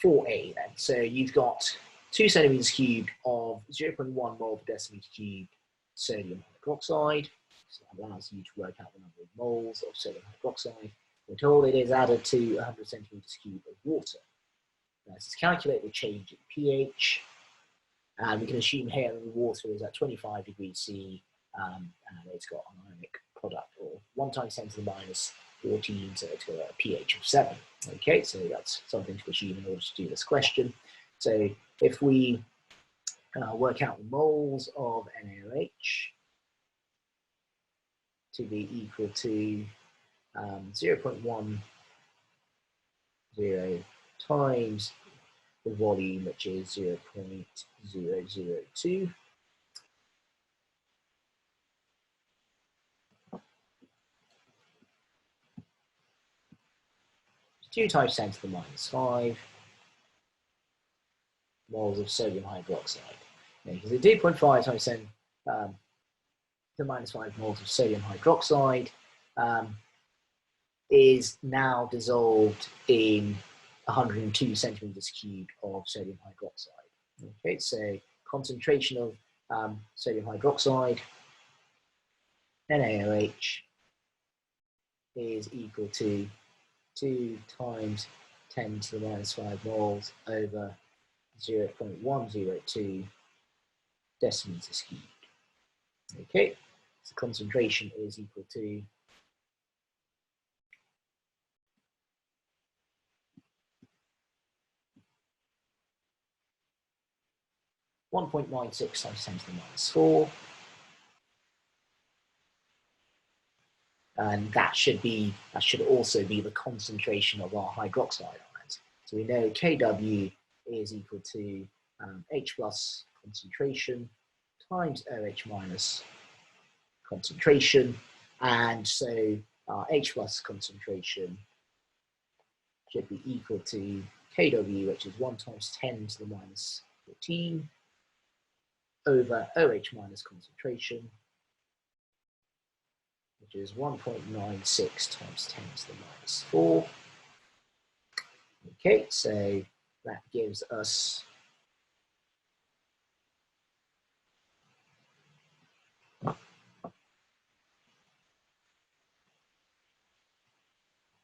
4A then. So you've got 2 centimeters cubed of 0.1 mole per decimeter cubed sodium hydroxide. So that allows you to work out the number of moles of sodium hydroxide. We're told it is added to 100 centimeters cubed of water. Let's calculate the change in pH. And we can assume here that the water is at 25 degrees C, and it's got an ionic product, or 1 times 10 to the minus 14, so it's got a pH of 7. Okay, so that's something to assume in order to do this question. So if we work out the moles of NaOH to be equal to 0.10 times the volume, which is 0.002. 2 times 10 to the minus 5 moles of sodium hydroxide. Because the 2.5 times 10 to the minus 5 moles of sodium hydroxide is now dissolved in 102 centimeters cubed of sodium hydroxide. Okay, so concentration of sodium hydroxide, NaOH, is equal to 2 times 10 to the minus 5 moles over 0.102 decimeters cubed. Okay, so concentration is equal to 1.96 times 10 to the minus 4. And that should also be the concentration of our hydroxide ions. So we know Kw is equal to H plus concentration times OH minus concentration, and so H plus concentration should be equal to Kw, which is 1 times 10 to the minus 14 over OH minus concentration, which is 1.96 times 10 to the minus 4. Okay, so that gives us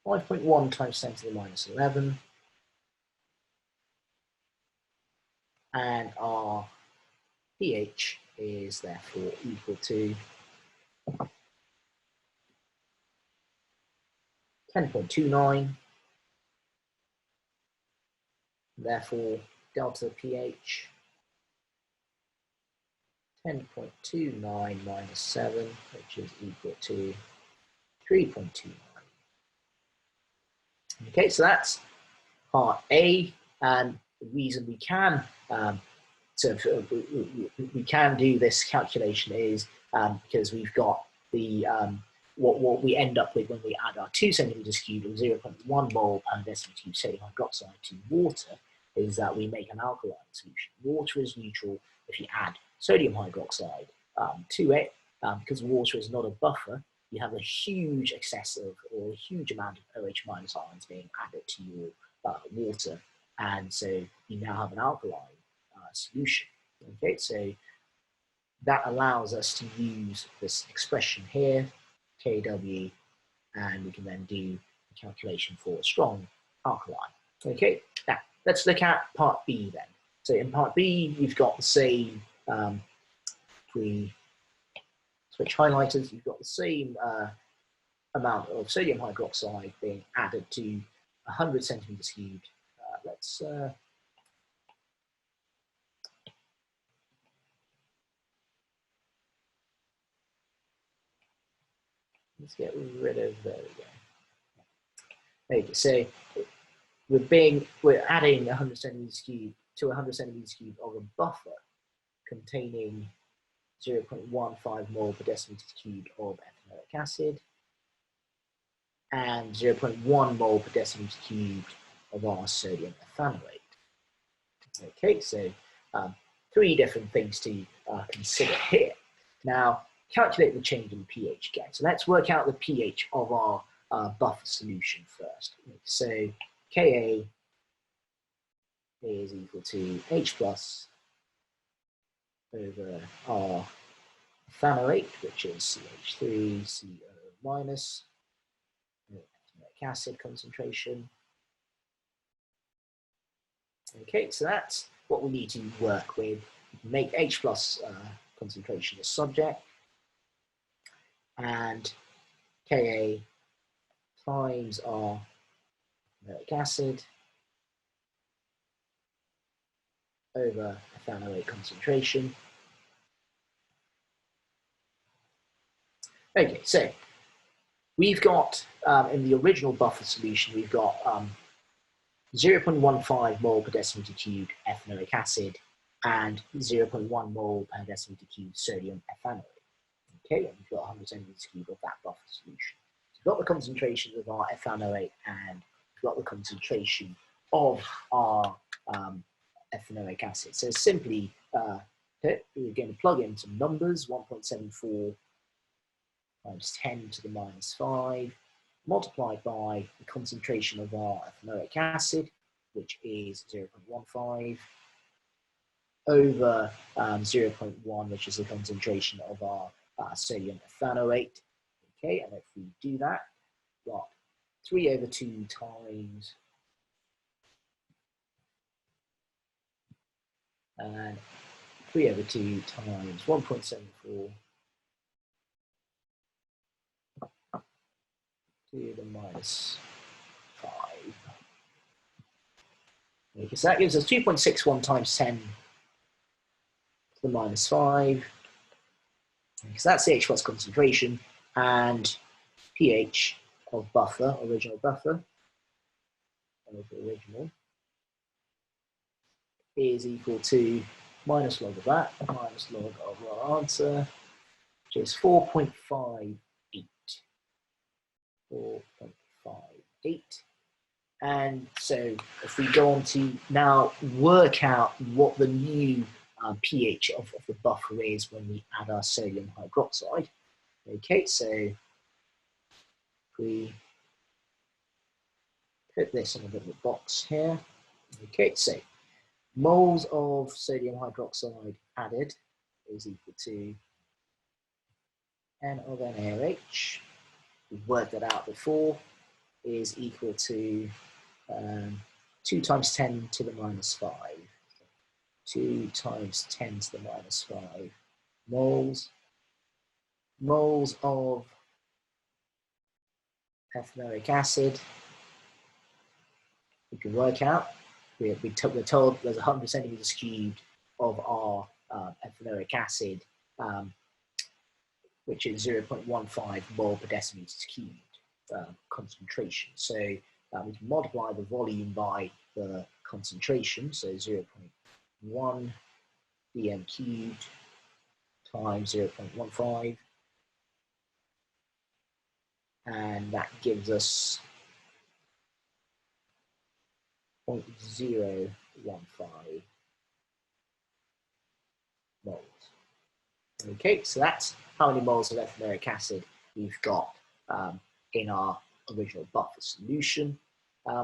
5.1 times 10 to the minus 11. And our pH is therefore equal to 10.29. Therefore, delta pH 10.29 minus 7, which is equal to 3.29. Okay, so that's part A, and the reason we can we can do this calculation is because we've got the what we end up with when we add our 2 centimeters cubed of 0.1 mole per decimeter cubed sodium hydroxide to water is that we make an alkaline solution. Water is neutral if you add sodium hydroxide to it. Because water is not a buffer, you have a huge excessive or a huge amount of OH minus ions being added to your water, and so you now have an alkaline solution. Okay, so that allows us to use this expression here, Kw, and we can then do a calculation for a strong alkaline. Okay, now let's look at part B then. So in part B, you've got the same, if we switch highlighters, you've got the same amount of sodium hydroxide being added to 100 centimeters cubed. Let's get rid of, there we go. Okay, so we're adding 100 centimeters cubed to 100 centimeters cubed of a buffer containing 0.15 mole per decimeter cubed of ethanoic acid and 0.1 mole per decimeter cubed of our sodium ethanoate. Okay, so 3 different things to consider here. Now, calculate the change in pH again. So let's work out the pH of our buffer solution first. So Ka is equal to H plus over R ethanoate, which is CH3CO minus, ethanoic acid concentration. Okay, so that's what we need to work with. Make H plus concentration the subject, and Ka times our ethanoic acid over ethanoate concentration. Okay, so we've got, in the original buffer solution, we've got 0.15 mole per decimeter cubed ethanoic acid and 0.1 mole per decimeter cubed sodium ethanoate. Okay, and we've got 100 centimeters cubed of that buffer solution. So we've got the concentration of our ethanoate and we've got the concentration of our ethanoic acid. So simply, we're going to plug in some numbers, 1.74 times 10 to the minus 5, multiplied by the concentration of our ethanoic acid, which is 0.15, over 0.1, which is the concentration of our sodium ethanoate. Okay, and if we do that, we've got 3 over 2 times and 3 over 2 times 1.74 to the minus 5. Okay, so that gives us 2.61 times 10 to the minus 5. Okay, so that's the H plus concentration, and pH of buffer, original buffer, is equal to minus log of that, minus log of our answer, which is 4.58. 4.58. And so if we go on to now work out what the new pH of the buffer is when we add our sodium hydroxide. Okay, so if we put this in a little box here. Okay, so moles of sodium hydroxide added is equal to N of NaOH. We've worked that out before, is equal to 2 times 10 to the minus 5. 2 times 10 to the minus 5 moles. Moles of ethanoic acid, we can work out. We're told there's 100 centimeters cubed of our ethanoic acid, which is 0.15 mole per decimeter cubed concentration. So we can multiply the volume by the concentration, so 0.1 dm cubed times 0.15, and that gives us 0.015 moles. Okay, so that's how many moles of ethanoic acid we've got in our original buffer solution.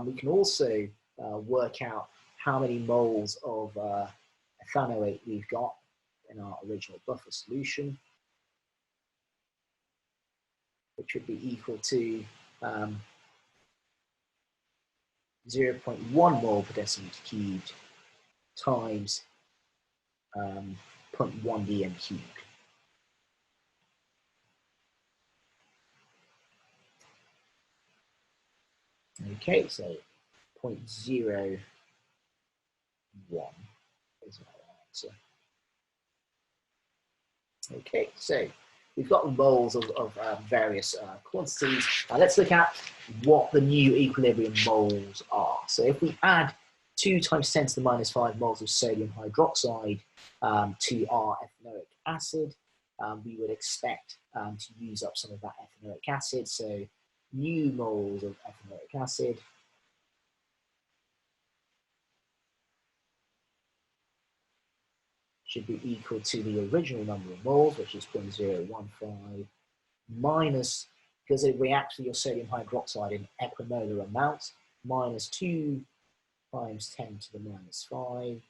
We can also work out how many moles of ethanoate we've got in our original buffer solution, which would be equal to 0.1 mole per decimeter cubed times 0.1 dm cubed. Okay, so 0.01 is our answer. Okay, so we've got the moles of various quantities. Now let's look at what the new equilibrium moles are. So if we add 2 times 10 to the minus 5 moles of sodium hydroxide to our ethanoic acid, we would expect to use up some of that ethanoic acid. So new moles of ethanoic acid should be equal to the original number of moles, which is 0.015, minus, because it reacts with your sodium hydroxide in equimolar amounts, minus 2 times 10 to the minus 5.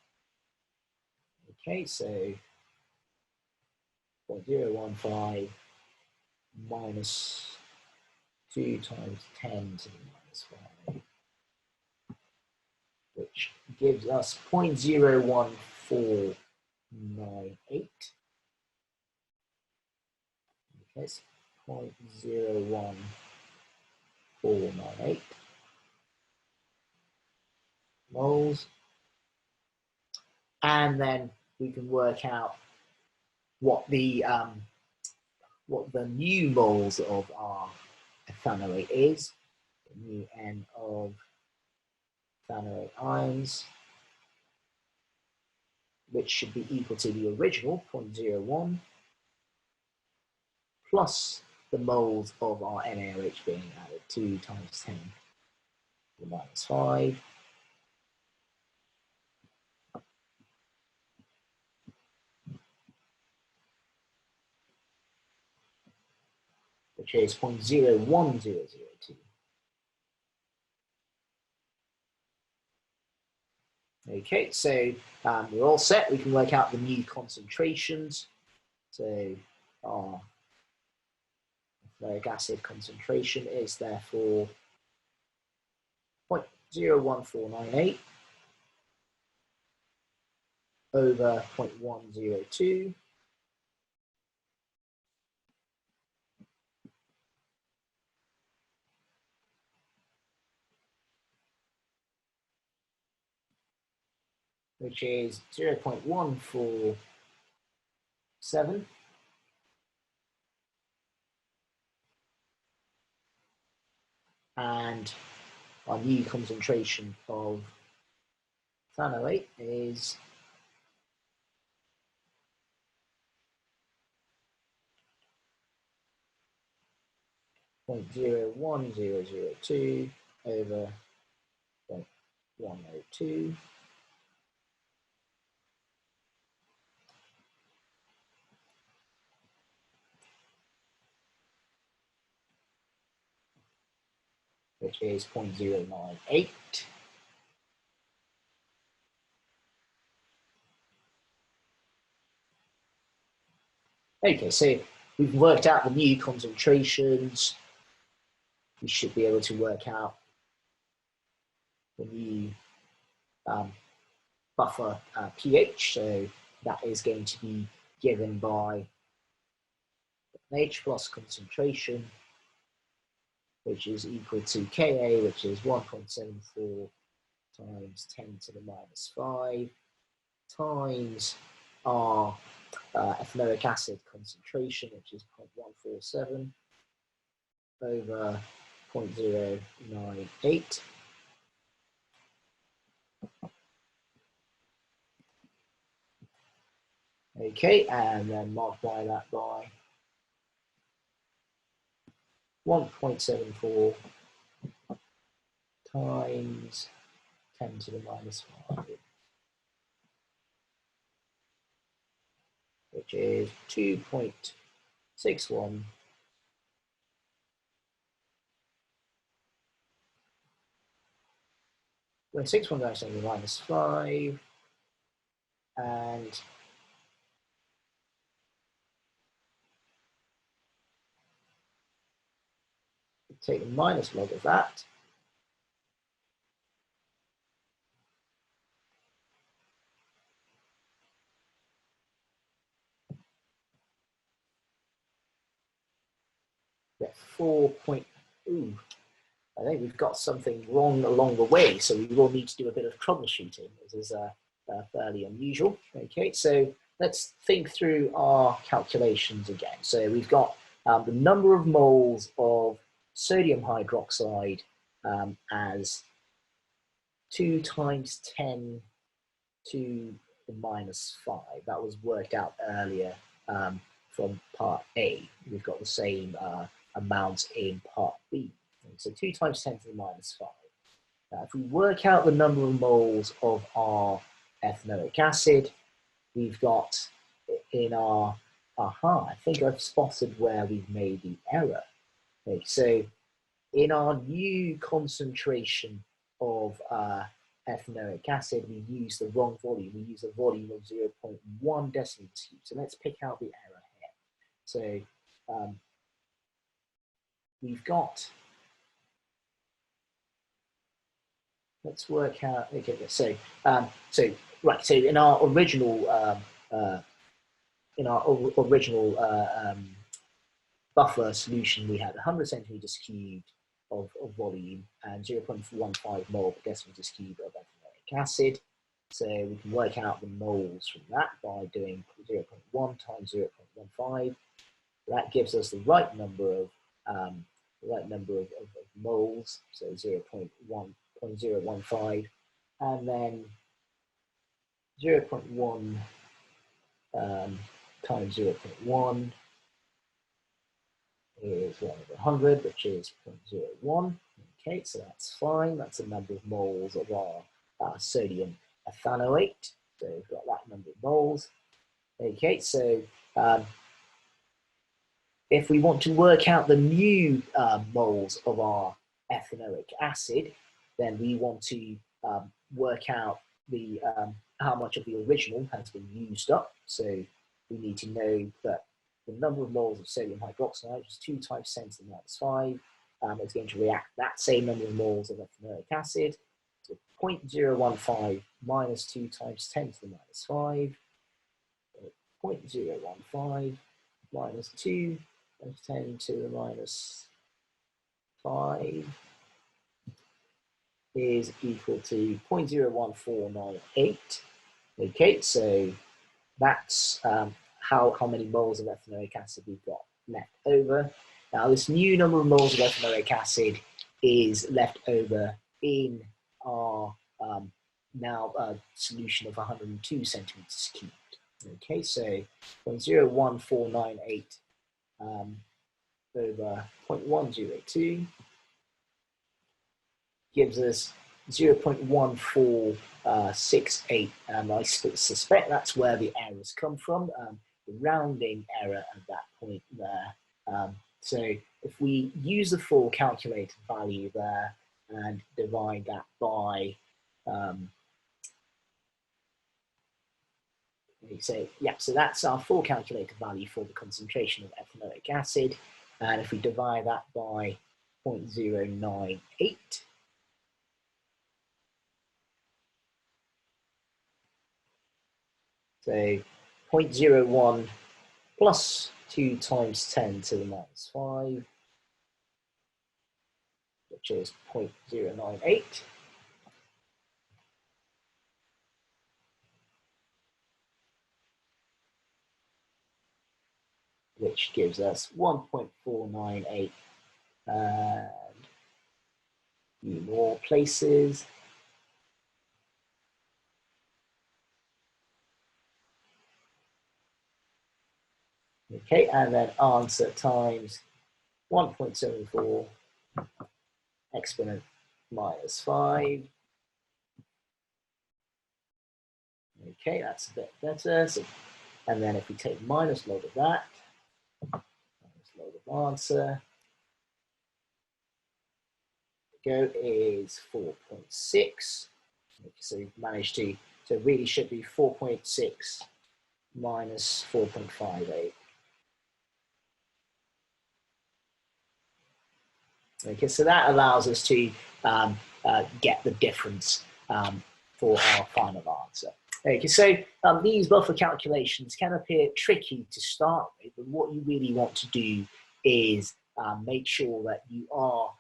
Okay, so 0.015 minus 2 times 10 to the minus 5, which gives us 0.01498. Okay, so 0.01498 moles. And then we can work out what the new moles of our ethanoate is, the new N of ethanoate ions, which should be equal to the original 0.01 plus the moles of our NaOH being added, 2 times 10 to the minus 5. Which is 0.01002. Okay, so we're all set. We can work out the new concentrations. So our ethanoic acid concentration is therefore 0.01498 over 0.102. Which is 0.147 and our new concentration of ethanoate is 0.01002 over 0.102. Which is 0.098. Okay, so we've worked out the new concentrations. We should be able to work out the new buffer pH. So that is going to be given by H plus concentration, which is equal to Ka, which is 1.74 times 10 to the minus 5 times our ethanoic acid concentration, which is 0.147 over 0.098. Okay, and then multiply that by 1.74 times 10 to the minus 5, which is 2.61 when 6.1 times 10 to the minus 5, and take the minus log of that. Get 4. Ooh, I think we've got something wrong along the way, so we will need to do a bit of troubleshooting. This is fairly unusual. Okay, so let's think through our calculations again. So we've got the number of moles of sodium hydroxide as 2 times 10 to the minus 5. That was worked out earlier from part A. We've got the same amount in part B. So 2 times 10 to the minus 5. Now, if we work out the number of moles of our ethanoic acid, we've got in our, I think I've spotted where we've made the error. Okay, so in our new concentration of ethanoic acid, we use the wrong volume. We use a volume of 0.1 deciliters cubed. So let's pick out the error here. So we've got, let's work out, okay, so, right, so in our original, buffer solution, we had 100 centimeters cubed of volume and 0.15 mole per decimeters cubed of ethanoic acid. So we can work out the moles from that by doing 0.1 times 0.15. That gives us the right number of moles, so 0.015, and then 0.1 times 0.1 is 1 over 100, which is 0.01. Okay, so that's fine. That's the number of moles of our sodium ethanoate. So we've got that number of moles. Okay, so if we want to work out the new moles of our ethanoic acid, then we want to work out the how much of the original has been used up. So we need to know that the number of moles of sodium hydroxide, which is 2 times 10 to the minus 5, is going to react that same number of moles of ethanoic acid. So 0.015 minus 2 times 10 to the minus 5, 0.015 minus 2 times 10 to the minus 5 is equal to 0.01498. Okay, so that's how many moles of ethanoic acid we've got left over. Now, this new number of moles of ethanoic acid is left over in our solution of 102 centimeters cubed. Okay, so 0.01498 over 0.102 gives us 0.1468, and I suspect that's where the errors come from, the rounding error at that point there. So if we use the full calculated value there and divide that by, so that's our full calculated value for the concentration of ethanoic acid, and if we divide that by 0.098, so 0.01 plus 2 times 10 to the minus 5, which is 0.098. Which gives us 1.498 and a few more places. Okay, and then answer times 1.74 exponent minus 5. Okay, that's a bit better. So, and then if we take minus log of that, minus log of answer, go is 4.6. So we've managed to, so it really should be 4.6 minus 4.58. Okay, so that allows us to get the difference for our final answer. Okay, so these buffer calculations can appear tricky to start with, but what you really want to do is make sure that you are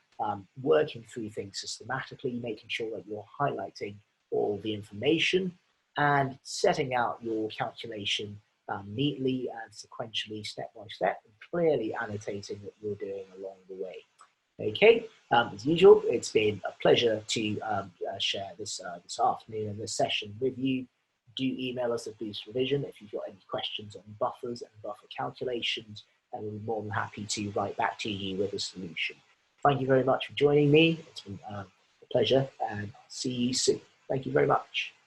working through things systematically, making sure that you're highlighting all the information and setting out your calculation neatly and sequentially, step by step, and clearly annotating what you're doing along the way. Okay, as usual, it's been a pleasure to share this afternoon and this session with you. Do email us at Boost Revision if you've got any questions on buffers and buffer calculations, and we'll be more than happy to write back to you with a solution. Thank you very much for joining me. It's been a pleasure, and I'll see you soon. Thank you very much.